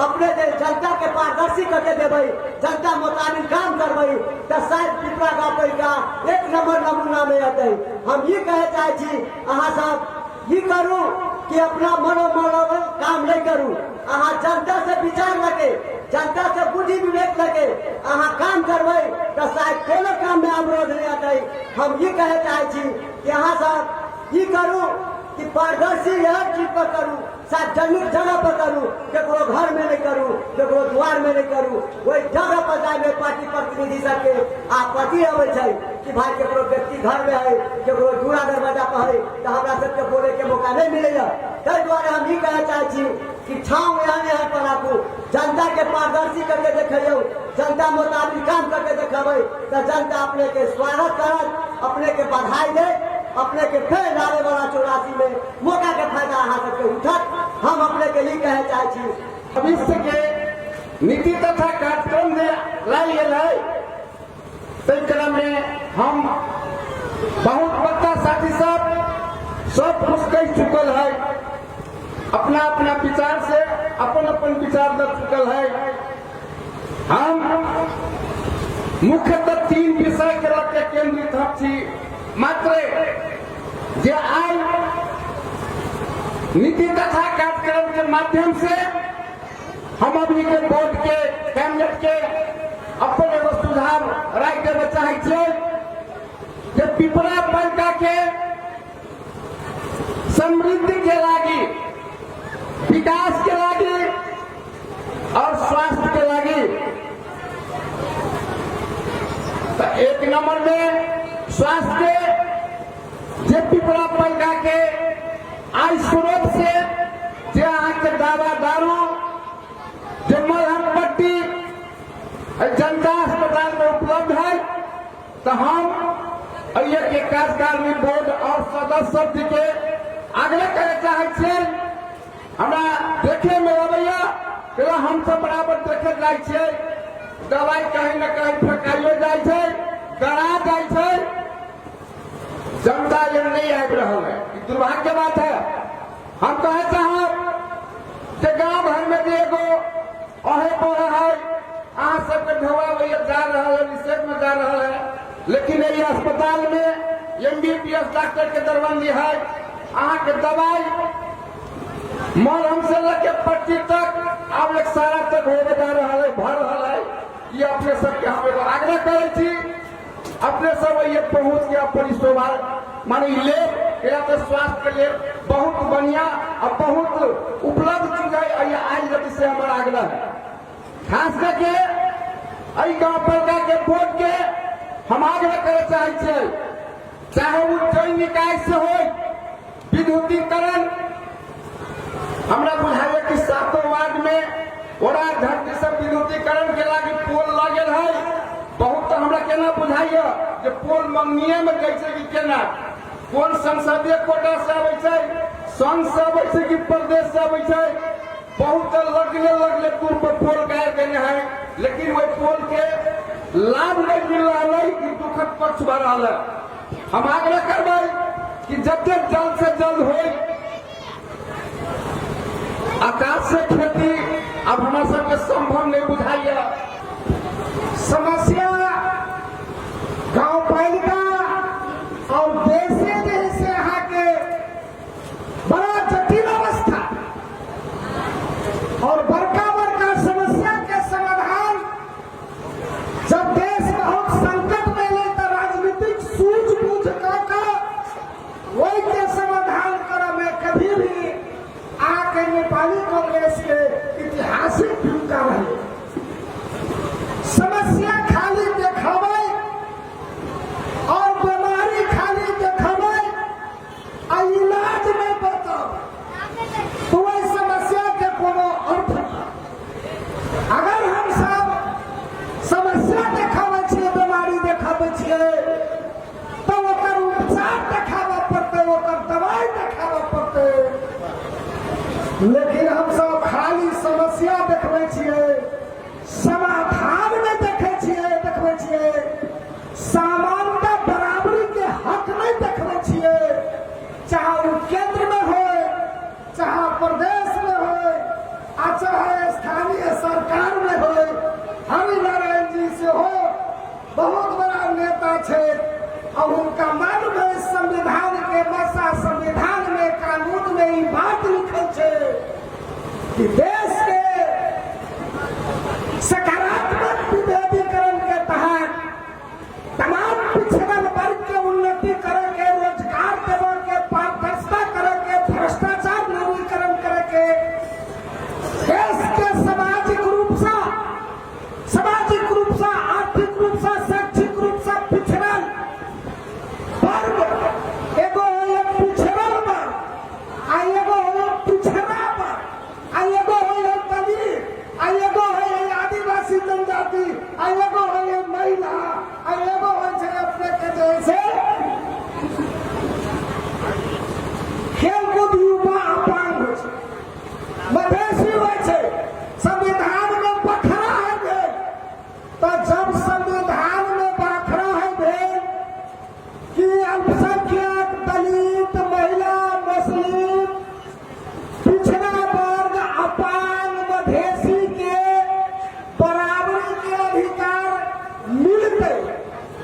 अपने जनता के पारदर्शी करके देवे जनता मुताबिक काम करवे तो शायद पिपरा गाँव का 1 नंबर नमूना में आते। हम ये कहे चाहे छी अहाँ सब ये करू कि अपना मनोमनोरथ काम नहीं करू। अहाँ जनता से विचार लगे जनता से बुद्धि विवेक लगे अहाँ काम करवे तो शायद कोनो काम में अवरोध नहीं आते। हम ये कहे चाहे छी कि अहाँ सब ये करू कि पारदर्शी हर चीज पर करू सार्वजनिक जगह पर करू केकरो घर में नहीं करू केकरो द्वार में नहीं करू वही जगह पर जाए पार्टी प्रतिनिधि सबके आपत्ति आवे छै कि भाई केकरो व्यक्ति घर में है केकरो दूरा दरवाजा पर है तो हमरा सबके बोले के मौका नहीं मिलेगा। ताहि द्वारे हम ही कहना चाहे छी कि छाव यहाँ पर राखू जनता के पारदर्शी करके देखियो जनता मुताबिक काम करके देखेबै तो जनता अपने के स्वागत करत अपने के बधाई दे अपने के फिर लाने वाला 84 में मौका के फायदा अहाँ सबके उठत। हम अपने के लिए कहे चाहे छी भविष्य के नीति तथा कार्यक्रम लाई गेल है ताहि क्रम में हम बहुत बच्चा साथी सब कुछ कह चुकल है अपना अपना विचार से अपन विचार दे चुकल है। हम मुख्यतः 3 विषय के लक्ष्य केंद्रित हम छी मात्र जे आई नीति तथा कार्यक्रम के माध्यम से हम अभी के बोर्ड के कैबिनेट के अपन एगो सुझाव राय देवे चाहे छियै जे पिपरा पालिका के समृद्धि के लागी विकास के लागी और स्वास्थ्य के लागी तो 1 नंबर में स्वास्थ्य जे पिपरा पालिका के आय स्रोत से जे अहाँ के दवा दारू जे मलहम पट्टी जनता अस्पताल में उपलब्ध है तो हम के कार्यकारिणी बोर्ड और सदस्य सब के आग्रह करे चाहे छियै हमरा देखे में अबैया पहले हम सब बराबर देखे जाए छियै दवाई कहीं न कहीं फेंकाइयो जाए छै गड़ा जाए छै जनता ये नहीं आबि रहा है दुर्भाग्य के बात है। हम कहे चाहब जे गाँव भर में जे एगो अहे पहे है अहाँ सबके ढोआ जा रहा है निषेध में जा रहा है लेकिन ये अस्पताल में MBBS डॉक्टर के दरबंदी है अहाँ के दवाई मलहम से लेके पट्टी तक अब एक सारा तक होने जा रहा है भर रहा है। ये अपने सबके हम एगो आग्रह करे छी अपने सब ये पहुंच गया परिशोभा मानी ले तो स्वास्थ्य के लिए बहुत बढ़िया और बहुत उपलब्ध चीज है आज गति से हमारा आग्रह है। खास करके गाँव पालिका के बोर्ड के हम आग्रह करे चाहे चाहे वो जल निकाय से हो विद्युतीकरण हमरा बुझाइए कि 7 वार्ड में ओरा धरती से विद्युतीकरण के लागी पोल लागल है बहुत हमरा केना बुझाइए जे पोल मंगनीय में कैसे कि केना कोन संसदीय कोटा से आबै छै संघ से आबै छै कि प्रदेश से आबै छै बहुत लगले दूर पर पोल गाड़ देने है लेकिन वही पोल के लाभ नहीं मिल रहा है कि दुखद पक्ष बढ़ रहा है। हम आग्रह करबै कि जते जल्द से जल्द हो आकाश से खेती अब हमारा सबके संभव नहीं बुझाइए। समस्या गांव पालिका और देशे जैसे यहाँ के बड़ा जटिल अवस्था और बड़का समस्या के समाधान जब देश बहुत संकट में ले तो राजनीतिक सूझबूझ कर वही के समाधान समाधान करे में कभी भी आके नेपाली कांग्रेस के ऐतिहासिक भूमिका रही। समस्या खाली देखावे और बीमारी खाली देखावे आ इलाज में बतावे तो वही समस्या के कोनो अर्थ नहीं। अगर हम सब समस्या देखावे छियै, बीमारी देखावे छियै, तो ओकर उपचार देखावे पड़ते, ओकर दवाई देखावे पड़ते। लेकिन हम सब खाली समस्या देखबै छियै, समाधान में देखै छियै, समानता बराबरी के हक नहीं देखबै छियै। चाहे वो केंद्र में हो, चाहे प्रदेश में हो, चाहे स्थानीय सरकार में हो। हरिनारायण जी से हो बहुत बड़ा नेता थे और उनका मन में संविधान के मसा, संविधान में, कानून में ये बात लिखल है कि देश के सकारात्मक विभेदीकरण के तहत तमाम पिछड़ल वर्ग के उन्नति करे के, रोजगार देवे के, पारदर्शिता करे के, भ्रष्टाचार दूरीकरण करे के, देश के सामाजिक रूप से, आर्थिक रूप से, शैक्षिक रूप से पिछड़ल वर्ग एगो पिछड़ल वर्ग, आ एगो पिछड़ा वर्ग, आ एगो दलित, आ एगो आदिवासी जनजाति, आ एगो महिला, आ एगो अपने के जैसे खेलकूद युवा अपांग हो, मधेसी हो, संविधान में बखरा है। तो जब संविधान में बखरा है कि अल्पसंख्यक, दलित, महिला, मुस्लिम, पिछड़ा वर्ग, अपांग, मधेसी के बराबरी के अधिकार मिलते,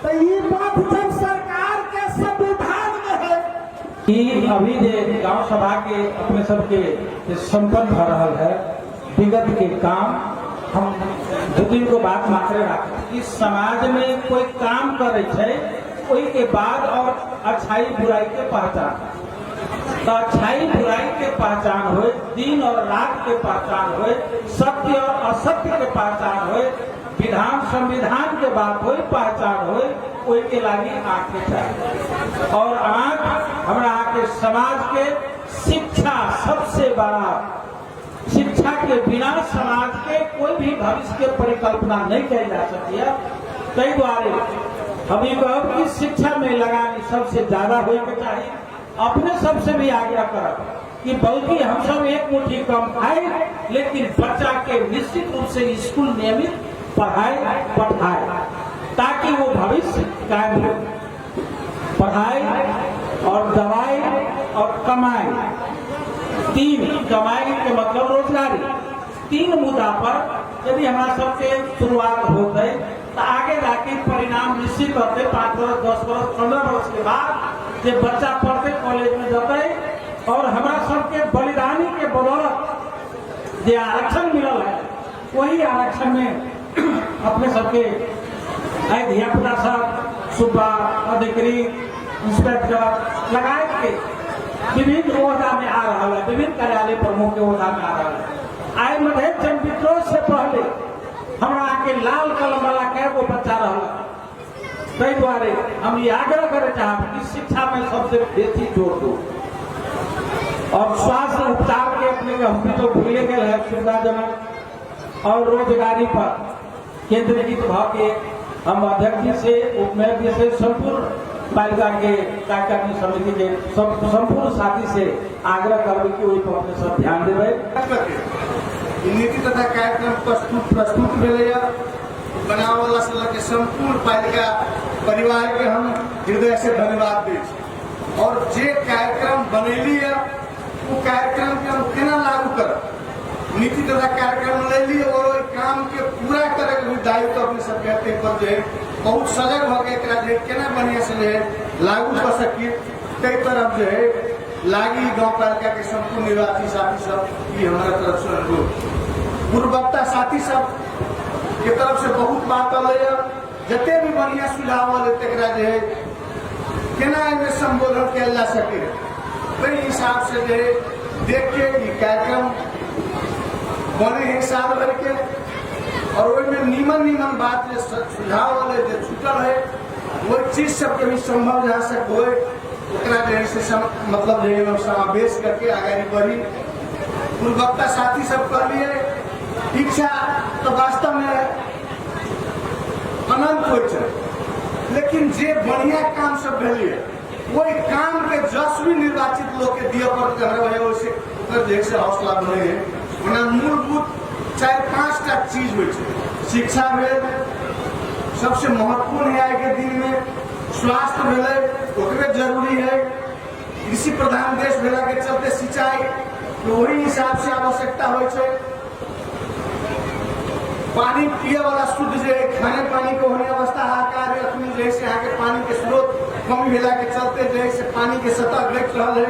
तो ये बात जब सरकार के संविधान में है कि अभी जे गांव सभा के अपने सबके संपन्न भ रहा है विगत के काम, हम दू दिन को बात मात्रे रखें कि समाज में कोई काम करे छे, ओई के बाद और अच्छाई बुराई के पहचान, तो अच्छाई बुराई के पहचान हो, दिन और रात के पहचान हो, सत्य और असत्य के पहचान हो, विधान संविधान के बात हो, पहचान हो, ओई के लागी आंख चाहिए। और आंख हमरा के समाज के शिक्षा सबसे बड़ा, शिक्षा के बिना समाज के कोई भी भविष्य के परिकल्पना नहीं की जा सकती है। कई द्वारे हम ये कहब कि शिक्षा में लगानी सबसे ज्यादा होने चाहिए। अपने सबसे भी आग्रह करब कि बल्कि हम सब एक मुट्ठी कम खाए, लेकिन बच्चा के निश्चित रूप से स्कूल नियमित पढ़ाए ताकि वो भविष्य कायम हो। पढ़ाई और दवाई और कमाई, तीन, कमाई के मतलब रोजगारी, तीन मुद्दा पर यदि हमारा सबके शुरुआत हो गए तो आगे जाके परिणाम निश्चित होते। 5 वर्ष, 10 वर्ष, 15 वर्ष के बाद जब बच्चा पढ़ते कॉलेज में जाते और हमारा सबके बलिदानी के बदौलत जो आरक्षण मिलल है, वही आरक्षण में अपने सबके धिया पुता सब सुबह अधिकृत, इंस्पेक्टर लगाए के विभिन्न ओहदा में आ रहा है, विभिन्न कार्यालय प्रमुख के ओहदा में आ रहा है। आए मधे जन विद्रोह से पहले हमरा के लाल कलम वाला कैगो बच्चा रहा। कई द्वारे हम ये आग्रह करे चाहब कि शिक्षा में सबसे बेसी जोर दो और स्वास्थ्य उपचार के अपने हॉस्पिटल खुले गए है सुविधाजनक और रोजगारी पर केंद्रीकृत भाव हम अध्यक्ष से उपमेय से संपूर्ण पालिका के कार्यकारिणी समिति के संपूर्ण साथी से आग्रह करबे कि ओहि पर अपने सब ध्यान देवे। नीति तथा कार्यक्रम प्रस्तुत भेले बनावे वाला से के संपूर्ण पालिका परिवार के हम हृदय से धन्यवाद दै छी। और जे कार्यक्रम बनेली है वो कार्यक्रम के हम केना लागू करब, नीति तथा कार्यक्रम ले ली और काम के पूरा करे के दायित्व अपने सब कहते पर जे बहुत सजग हो गए केना बढ़िया से लागू कर सकी। कई तरफ जो है लागी गांव पालिका के संपूर्ण निवासी साथी सब ये हमारे तरफ से अनुरोध, पूर्ववक्ता साथी सब के तरफ से बहुत बात अल जते भी बढ़िया सुझाव अल केना संबोधन किया जा सके कई हिसाब से जो देख के ये कार्यक्रम बने हैं साल भर के और वही में नीमन बात जो सुझाव वाले जो छूटल है वो चीज सब कभी संभव जहाँ से हो मतलब जो समावेश करके आगे बढ़ी। पूर्ववक्ता साथी सब कर लिए इच्छा तो वास्तव में अनंत हो, लेकिन जे बढ़िया काम सब भेलिए वही काम के जस भी निर्वाचित लोग के दिए पर कर रहे हैं वैसे देख से हौसला बने हैं। मूलभूत 4-5टा चीज हुई है। शिक्षा में सबसे महत्वपूर्ण है आज के दिन में, स्वास्थ्य भेले जरूरी है, कृषि प्रधान देश भेला के चलते सिंचाई तो वही हिसाब से आवश्यकता हो, पानी पिए वाला शुद्ध जो खाने पानी को होने अवस्था हाहाकार अपनी जैसे यहाँ के पानी के स्रोत कमी भेला के चलते जैसे पानी के सतह घट रहा है।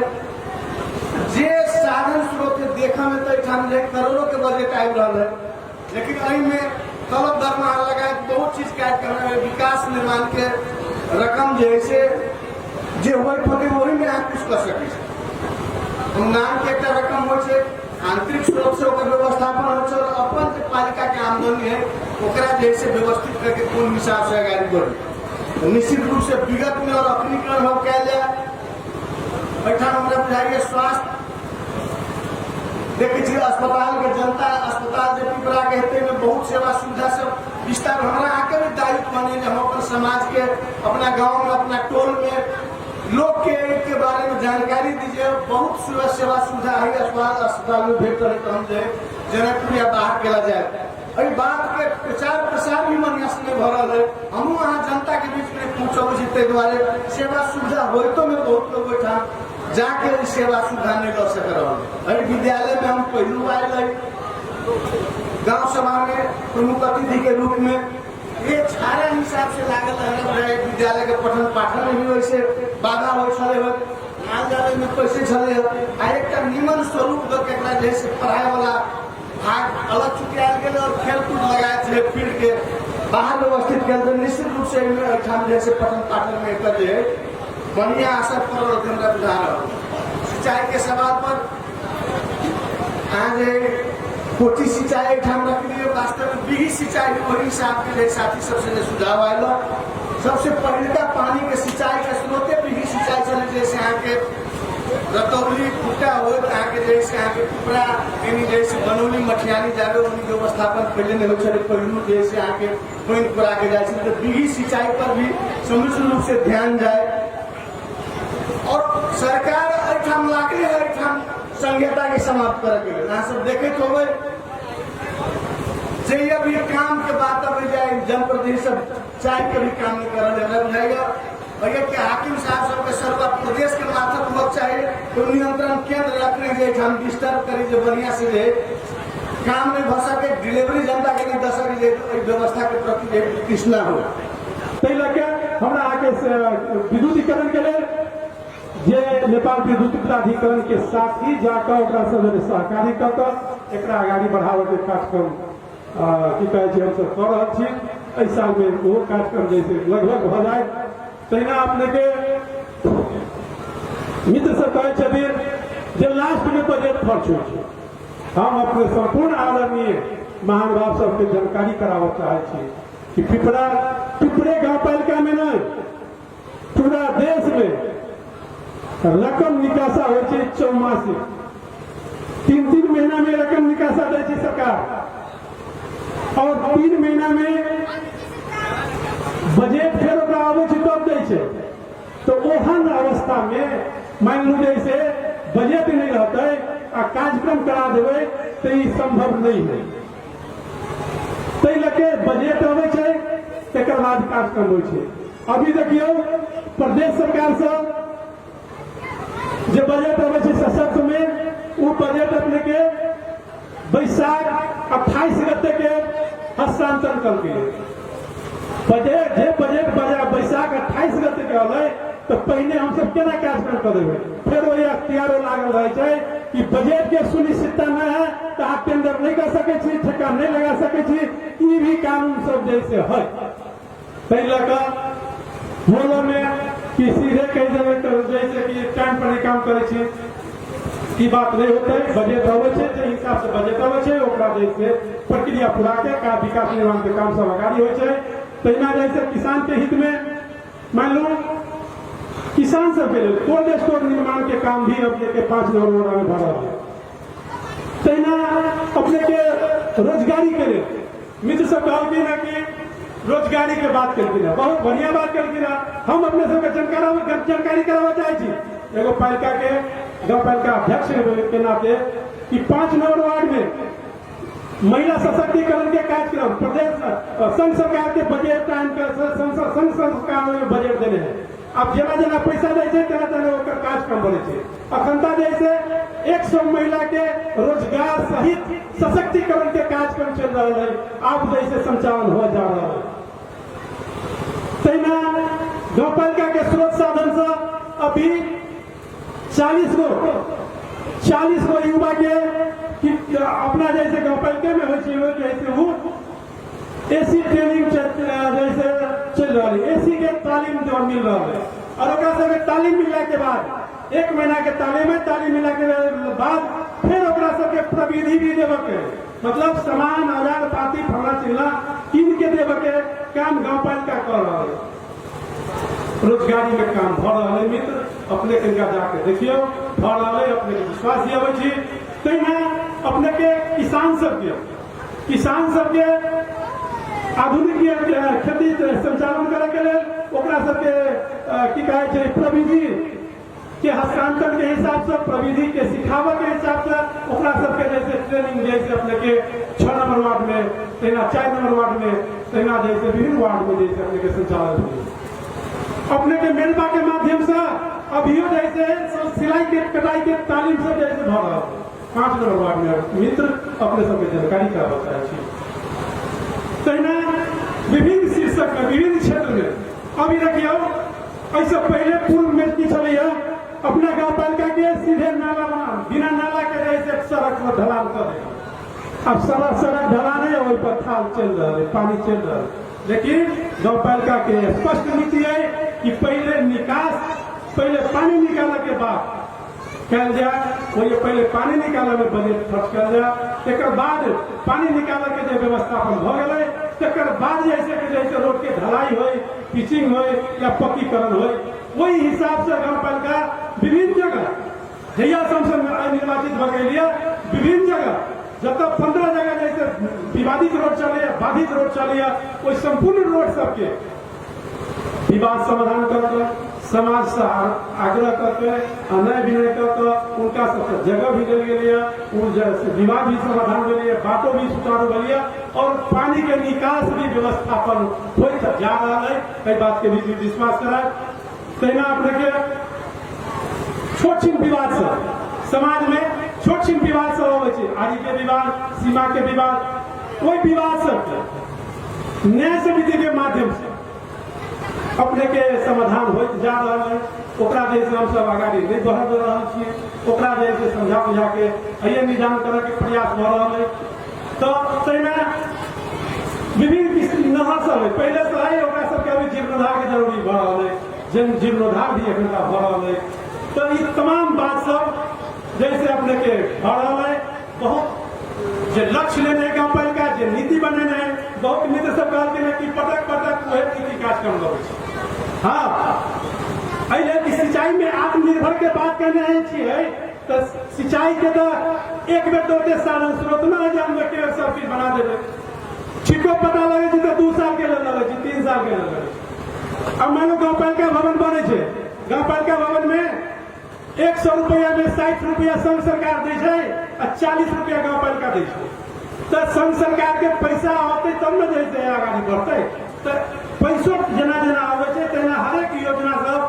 जे साधन स्रोत देखा में तो करोड़ों के बजट आ रहा है, लेकिन अही में तलब दरमा लगा बहुत चीज क्या कर रहे हैं। विकास निर्माण के रकम जैसे जो वही में आप कुछ कर सके नाम के एक रकम हो आंतरिक स्रोत से व्यवस्थापन हो अपन पालिका के आमदनी है जैसे व्यवस्थित करके कौन हिसाब से आगे बढ़ी। निश्चित रूप से विगत में और अपनीकरण हो क्या बैठा हमारा बुझाइए स्वास्थ्य देखिए अस्पताल के जनता अस्पताल जो पिपरा कहते हैं बहुत सेवा सुविधा सब विस्तार हमारा आकर भी दायित्व बने हम अपने समाज के अपना गांव में अपना टोल में लोग के बारे में जानकारी दीजिए। बहुत सेवा सुविधा है अस्पताल में भेंट करे तो हम जो जनकपुर या बाहर केला जाए अभी बात के प्रचार प्रसार भी मन में भरल है। हम वहाँ जनता के बीच में पहुँचब जीते द्वारे सेवा सुविधा हो तो में बहुत लोग बैठा जाके सेवा सुविधा नहीं कर सक रहा है। विद्यालय में हम पहलू आए गांव सभा में प्रमुख अतिथि के रूप में ये छाया हिसाब से लागल है। विद्यालय के पठन पाठन में भी वैसे बाधा हो माल जाले में कैसे चले एक निमन स्वरूप जैसे पढ़ाई वाला भाग अलग चुकियाल गए और खेल कूद लगाए थे फील्ड के बाहर व्यवस्थित कर निश्चित रूप से जैसे पठन पाठन में कर बढ़िया असर पर सिंचाई के सवाल पर आज कोटी सिंचाई ठाम रख लिए वास्तव में बिही सिंचाई वही हिसाब के साथी सबसे सुझाव आएगा। सबसे पहले का पानी के सिंचाई के स्रोते बिही सिंचाई चले जैसे यहाँ के रतौली फुटा हो यहाँ के जैसे यहाँ के टुकड़ा यानी जैसे बनौली मठियानी जावे उनकी व्यवस्थापन पहले नहीं हो चले पहलू जैसे यहाँ के पानी पुरा के जाए तो बिही सिंचाई पर भी समुचित रूप से ध्यान जाए और सरकार अठाम लागले है अठाम संहिता के समाप्त करके सब देखे तो अभी काम के बात अब जाए जनप्रतिनिधि सब चाय के भी काम नहीं कर जाएगा भैया के हाकिम साहब सबके सर्व प्रदेश के माथक होना चाहिए तो नियंत्रण केंद्र रखने के हम डिस्टर्ब करी जो बढ़िया से जे काम नहीं भ सके डिलीवरी जनता के नहीं दस व्यवस्था के प्रति कृष्णा हो हमरा आके विद्युतीकरण के लिए जे नेपाल विद्युत प्राधिकरण के साथ ही जाकर सहकारी कर एक आगे बढ़ावे के कार्यक्रम की कहे हम सब कर रहा छी। साल में वो कार्यक्रम जैसे लगभग हो जाए तहिना अपने के मित्र सब कहे जो लास्ट में बजट खर्च हो हम अपने संपूर्ण आदरणीय महानुभाव सबके जानकारी करावे चाहे कि पिपरे गांव पालिका में नहीं पूरा देश में रकम निकासा हो 84 3 महीना में रकम निकासा दे सरकार और 3 महीना में बजट फिर आवे तब दे तो ओहन अवस्था में मान लू जैसे बजट नहीं रहते आ कार्यक्रम करा देवे तो ये संभव नहीं है। तै लगे बजट आवे तक बाद कार्यक्रम हो। अभी देखियो प्रदेश सरकार से जो बजट आवे सशक्त में वो बजट अपने के बैसाख 28 गते के हस्तांतरण कर दिए बजट बैसाख 28 गते के हल तो पहले हम सब केना कार्यक्रम कर देवे फिर वही अख्तियार लागल रहे कि बजट के सुनिश्चितता न है तो आप टेंडर नहीं कर सके ठेका नहीं लगा सके ये भी कानून सब जैसे है। तै लगा बोलो में कि सीधे कह देवे तो जैसे कि टाइम पर काम करे छे की बात नहीं होते। बजट आवे छे जे हिसाब से बजट आवे छे ओकरा जैसे प्रक्रिया पूरा के का विकास निर्माण के काम सब आगाड़ी होय छे। तहिना जैसे किसान के हित में मान लो किसान सब के लिए कोल्ड स्टोर निर्माण के काम भी अपने के 5 नवंबर में भरा है। तहिना अपने के रोजगारी के लिए मित्र सब कहलखिन है कि रोजगारी के बात करके बहुत बढ़िया बात करके हम अपने सबके जानकारी करावा चाहे छी। एगो पालिका के गाँव पालिका अध्यक्ष के नाते कि 5 नंबर वार्ड में महिला सशक्तिकरण के कार्यक्रम प्रदेश संघ सरकार के बजट टाइम के संघ सरकार में बजट देने हैं। अब जना जना पैसा दे छे तना तना ओकर काज कम बढ़े छे। अखनता जैसे 100 महिला के रोजगार सहित सशक्तिकरण के कार्यक्रम चल रहा है। अब जैसे संचालन हो जा रहा है। तहिना गाँव पालिका के स्रोत साधन से अभी 40 गो युवा के अपना जैसे गाँव पालिका में हो जैसे वो एसी ट्रेनिंग जैसे चल रहा है। एसी के तालीम जो मिल रहा है और ओकरा सबके तालीम मिलने के बाद 1 महीना के तालीम मिलने के बाद फिर ओकरा सबके प्रविधि भी देवे के मतलब सामान औजार पाती फला चिल्ला किन के देवे के काम गाँव पालिका कर रहा है। रोजगारी में काम भ रहा है। मित्र अपने के जाके देखियो भ रहा है। अपने के विश्वास दियावे छी। तहिना अपने के किसान सबके आधुनिक खेती संचालन करे के लिए ओकरा सबके की कहे छै प्रविधि के हस्तांतरण के हिसाब से प्रविधि के सिखावे के हिसाब से ओकरा सबके जैसे ट्रेनिंग जैसे अपने के 6 नंबर वार्ड में तहिना 4 नंबर वार्ड में तहिना जैसे विभिन्न वार्ड में जैसे अपने के संचालन हुई। अपने के मेलबा के माध्यम से अभियो जैसे सिलाई के कटाई के तालीम से जैसे भ रहा है 5 नंबर वार्ड में। मित्र अपने सबके जानकारी का बताया छी। तहिना विभिन्न शीर्षक में विभिन्न क्षेत्र में अभी रखियो ऐसे पहले पूर्व में की चलिए अपना गाँव पालिका के सीधे नाला बिना नाला के जैसे सड़क पर ढलान कर दे। अब सड़क ढलान है वही पर थाल चल रहा है पानी चल रहा है। लेकिन गाँव पालिका के स्पष्ट नीति है कि पहले पानी निकालने के बाद कल जाए वही पहले पानी निकालने में बजट खर्च कर जाए। एक बाद पानी निकालने के जो व्यवस्थापन हो गए तकर बाद जैसे रोड के ढलाई हो पिचिंग हो या पक्कीकरण हो वही हिसाब से गाँव पालिका विभिन्न जगह जहिया संसद में निर्वाचित भ गई विभिन्न जगह जब तक 15 जगह जैसे विवादित रोड चले बाधित रोड चले वही संपूर्ण रोड सबके विवाद समाधान कर समाज से आग्रह करके अन्याय विनय करके उनका सबसे जगह भी दे लिया विवाद भी समाधान के लिए बातों भी सुचारू कर लिया और पानी के निकास भी व्यवस्थापन हो जा रहा है। कई बात के भी विश्वास कराए। तहिना अपने के छोट छिन विवाद से समाज में छोट छिन विवाद सब हो आदि के विवाद सीमा के विवाद कोई विवाद सब न्याय समिति के माध्यम से अपने के समाधान हो जा रहा है। ओकरा जैसे हम सब आगाड़ी नहीं बढ़ा दे रहा छे ओकरा जैसे समझा बुझा के अये निजाम करे के प्रयास भ रहा है। तो तहिना विभिन्न नहर सब है पहले से है ओकरा सबके अभी जीर्णोद्धार के जरूरी भ रहा है। जीर्णोद्धार भी एखनका भ रहा है। तो ये तमाम बात सब जैसे अपने के भ रहा है। बहुत जो लक्ष्य लेने गाँव पालिका जो नीति बनेने है बहुत मित्र सब कहते हैं कि पटक वह नीति कार्यक्रम लगे। हाँ कि सिंचाई में आत्मनिर्भर के बात करने हैं तो सिंचाई के तो एक बेर दो साधन स्रोत में है हम सब चीज बना देवे छिको पता लगे तो 2 साल के लगे 3 साल के लगे। अब मान लो गाँव पालिका भवन बने गाँव पालिका भवन में 100 रुपया में 60 रुपया संघ सरकार दे और 40 रुपया गाँव पालिका दे। तो संघ सरकार के पैसा आते तब न जैसे आगे बढ़ते तो पैसों जना जना आवे तेना हरेक योजना सब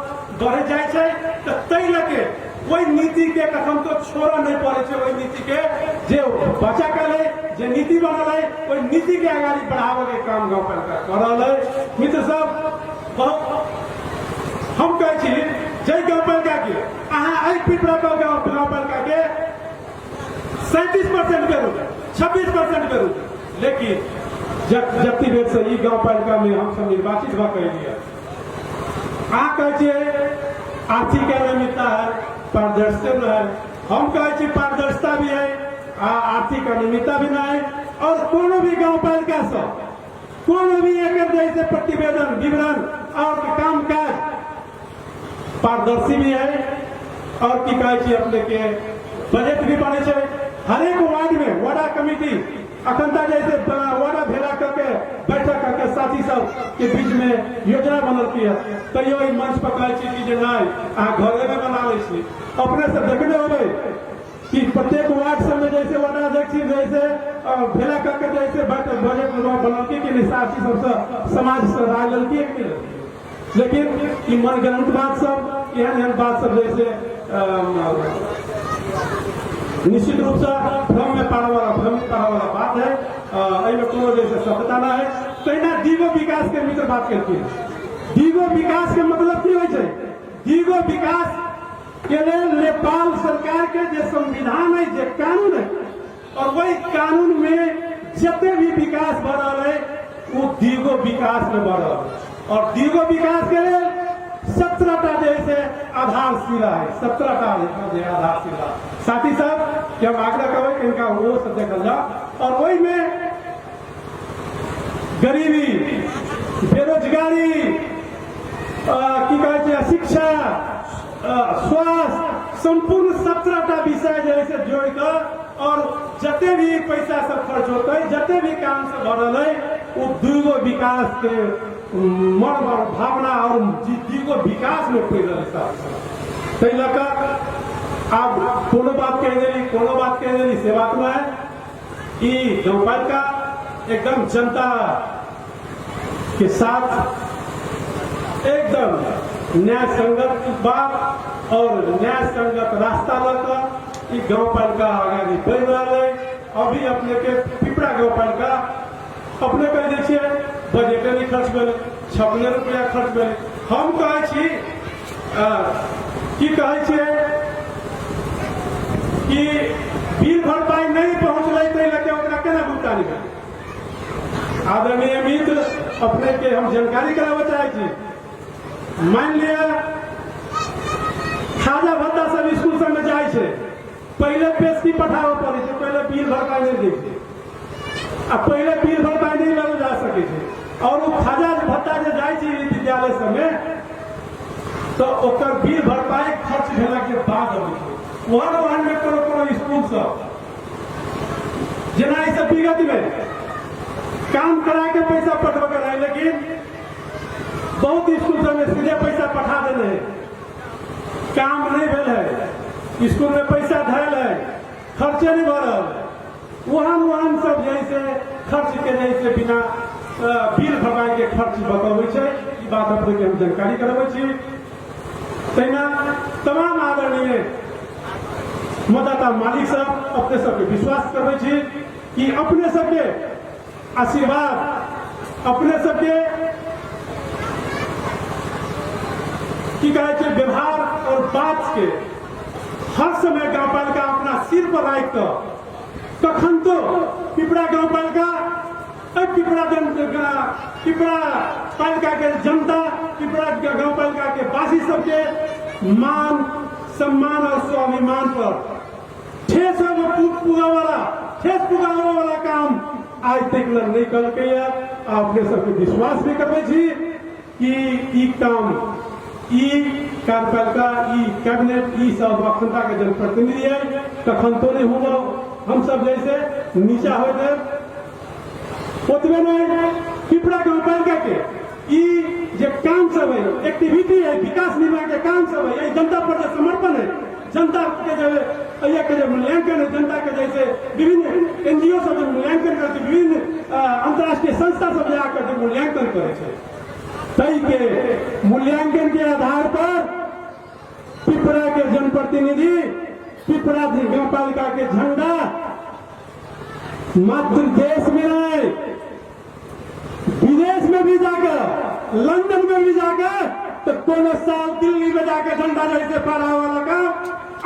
बढ़े जाए तो तय लगे वही नीति के कथम तो छोड़ा नहीं पड़े वही नीति के जो बचा कर जो नीति बनल है वही नीति के आगे बढ़ावे के काम गाँव पालिका कर रहा है। मित्र सब बहुत हम कहे जय गाँव पालिका के अहाँ पिपरा गाँव पालिका के 37% बेरोजगार 26% बेरोजगार। लेकिन जबकि बेर से गाँव पालिका में हम सब निर्वाचित भ लिया कहे आर्थिक अनियमितता है, पारदर्शिता है। हम कहे पारदर्शिता भी है, आर्थिक अनियमितता भी नहीं, और कोनो भी गांव पालिका से कोनो भी एक जैसे प्रतिवेदन विवरण और काम काज पारदर्शी भी है। और की कहे अपने के बजट भी बने छे। हर एक वार्ड में वार्डा कमेटी अखंडता जैसे वार्डा भेला करके बैठक करके साथी सब के बीच में योजना बनती है। कहियो मंच पर कहे कि घरे में बना ले अपने से देखने हो कि प्रत्येक वार्ड सब में जैसे वार्ड अध्यक्ष जैसे भेला करके जैसे बजट बनती कि साथी सबसे समाज से राय लड़की। लेकिन ई मनगढ़ंत बात सब एहन बात सब जैसे निश्चित रूप से भ्रमित पाड़ा वाला बात है। कोनो जैसे सत्यता ना है। तहिना दिगो विकास के मित्र बात करती है। दिगो विकास के मतलब की होय छै? दिगो विकास के लिए नेपाल सरकार के जो संविधान है, जो कानून है, और वही कानून में जितने भी विकास बढ़ रहा है वो दिगो विकास में बढ़ रहा है। और दिगो विकास के लिए 17टा जैसे आधारशिला है, 17टा आधारशिला। साथी साहब कि हम आग्रह करें कि इनका वो सब देखा जाए। और वही में गरीबी, बेरोजगारी, की कहे शिक्षा, स्वास्थ्य, संपूर्ण 17टा विषय जैसे जोड़कर और जते भी पैसा सब खर्च होता है, जते भी काम से भरल है, वो दुगो विकास के मन भावना और दिगो विकास में पैदा तई लगा। आप कोनो बात कह देली से बात में है। ये नौपालिका एकदम जनता के साथ एकदम न्याय संगत बात और न्याय संगत रास्ता लेकर ये गाँव पालिका आगे बढ़ रहा है। अभी अपने के पिपरा गाँव पालिका अपने कह देखिए बजट नहीं खर्च भेल, 56 रुपया खर्च भेल। हम कहे कि बिल भरपाई नहीं पहुंचल तै लगे ओकरा केना भुगतानी भेल। आदरणीय मित्र अपने के हम जानकारी कराबे चाहे छी। मान लिया खाजा भत्ता सब स्कूल सब में जाए छे, पहले पेशगी पठाबे पड़े छे, पहले बिल भरपाई नहीं दै छे। पहले बिल भरपाई नहीं लगे जा सके छे। और वो खाजा भत्ता जो जाए छे विद्यालय सब में तो ओकर बिल भरपाई खर्च भेला के बाद अबै छे। वहाँ में कोनो स्कूल सब जेना ई सब विगत में काम करा के पैसा पठवा कर रहे, लेकिन बहुत स्कूल सब में सीधे पैसा पठा देने हैं, काम नहीं भेल है, स्कूल में पैसा धरल है, खर्चे नहीं भरल। वहाँ सब जैसे खर्च के जैसे बिना बिल भरपाई के खर्च बताबै छै। ई बात अपने के हम जानकारी करबै छी। तहिना तमाम आदरणीय मतदाता मालिक सब अपने सबके विश्वास करबै छी कि अपने सबके आशीर्वाद, अपने सबके की कहे छै व्यवहार और बात के हर समय गाँव पालिका अपना सिर पर राख कर कखन तो पिपरा गाँव पालिका, पिपरा पालिका के जनता, पिपरा गाँव पालिका के वासी सबके मान सम्मान और स्वाभिमान पर ठेस पुगावे वाला काम आज तक नहीं करके अपने सबके विश्वास भी करबे छी कि ई काम ई कार्यपालिका, ई कैबिनेट, ई सब अखंडता के जनप्रतिनिधि है, कखन तो नहीं होगा। हम सब जैसे नीचा हो गए ओतबे नहीं पिपरा गाँव पालिका के ई जे काम सब है, एक्टिविटी है, विकास निर्माण के काम सब है, जनता पर जो समर्पण है, जनता के जो मूल्यांकन है, जनता के जैसे विभिन्न एनजीओ सब मूल्यांकन करते, विभिन्न अंतर्राष्ट्रीय संस्था सब जाकर जो मूल्यांकन करे तई के मूल्यांकन के आधार पर पिपरा के जनप्रतिनिधि, पिपरा गाँव पालिका के झंडा मात्र देश में नहीं विदेश में भी जाकर, लंदन में भी जाकर, तो कोनो साल दिल्ली में जाकर झंडा जैसे फहरा वाला का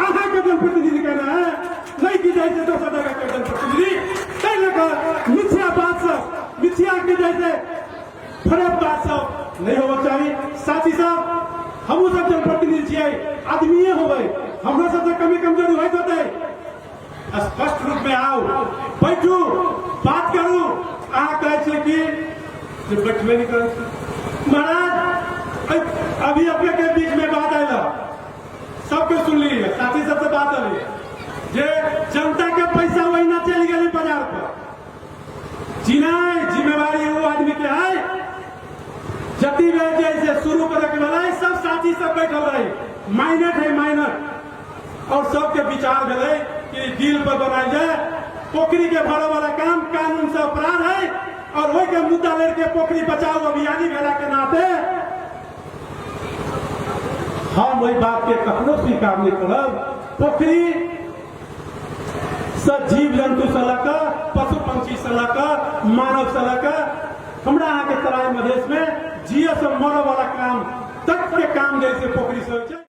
आहा के जनप्रतिनिधि कहना है, नहीं की जैसे तो सदा का जनप्रतिनिधि मिथ्या बात सब, मिथ्या के जैसे फर्क बात सब नहीं होना चाहिए। साथ ही साथ हम सब जनप्रतिनिधि छियै, आदमीये होबै, हमरा सबसे कमी कमजोरी होइत होतै। स्पष्ट रूप में आओ, बैठू, बात करू। अहाँ कहै छियै कि बैठबे नहीं करै महाराज। अभी अपने के बीच में बात आयल, सबके सुन ली, साथी सबसे बात आली जे जनता के पैसा वही ना चल गए बाजार पर। जिनाई जिम्मेवारी वो आदमी के है जति में जैसे शुरू करे के वाला सब साथी सब बैठल रहे, माइनर है माइनर, और सबके विचार भेले कि डील पर बनाई जाए। पोखरी के भरे वाला काम कानून से अपराध है, और वही के मुद्दा लेके पोखरी बचाओ अभियानी भेला के नाते हम वही बात के कखनो स्वीकार नहीं करब। पोखरी से जीव जंतु से लकर पशु पंछी से लकर मानव से लकर हमरा यहाँ के तराई मधेश में जिये से मरे वाला काम तक के काम जैसे पोखरी से।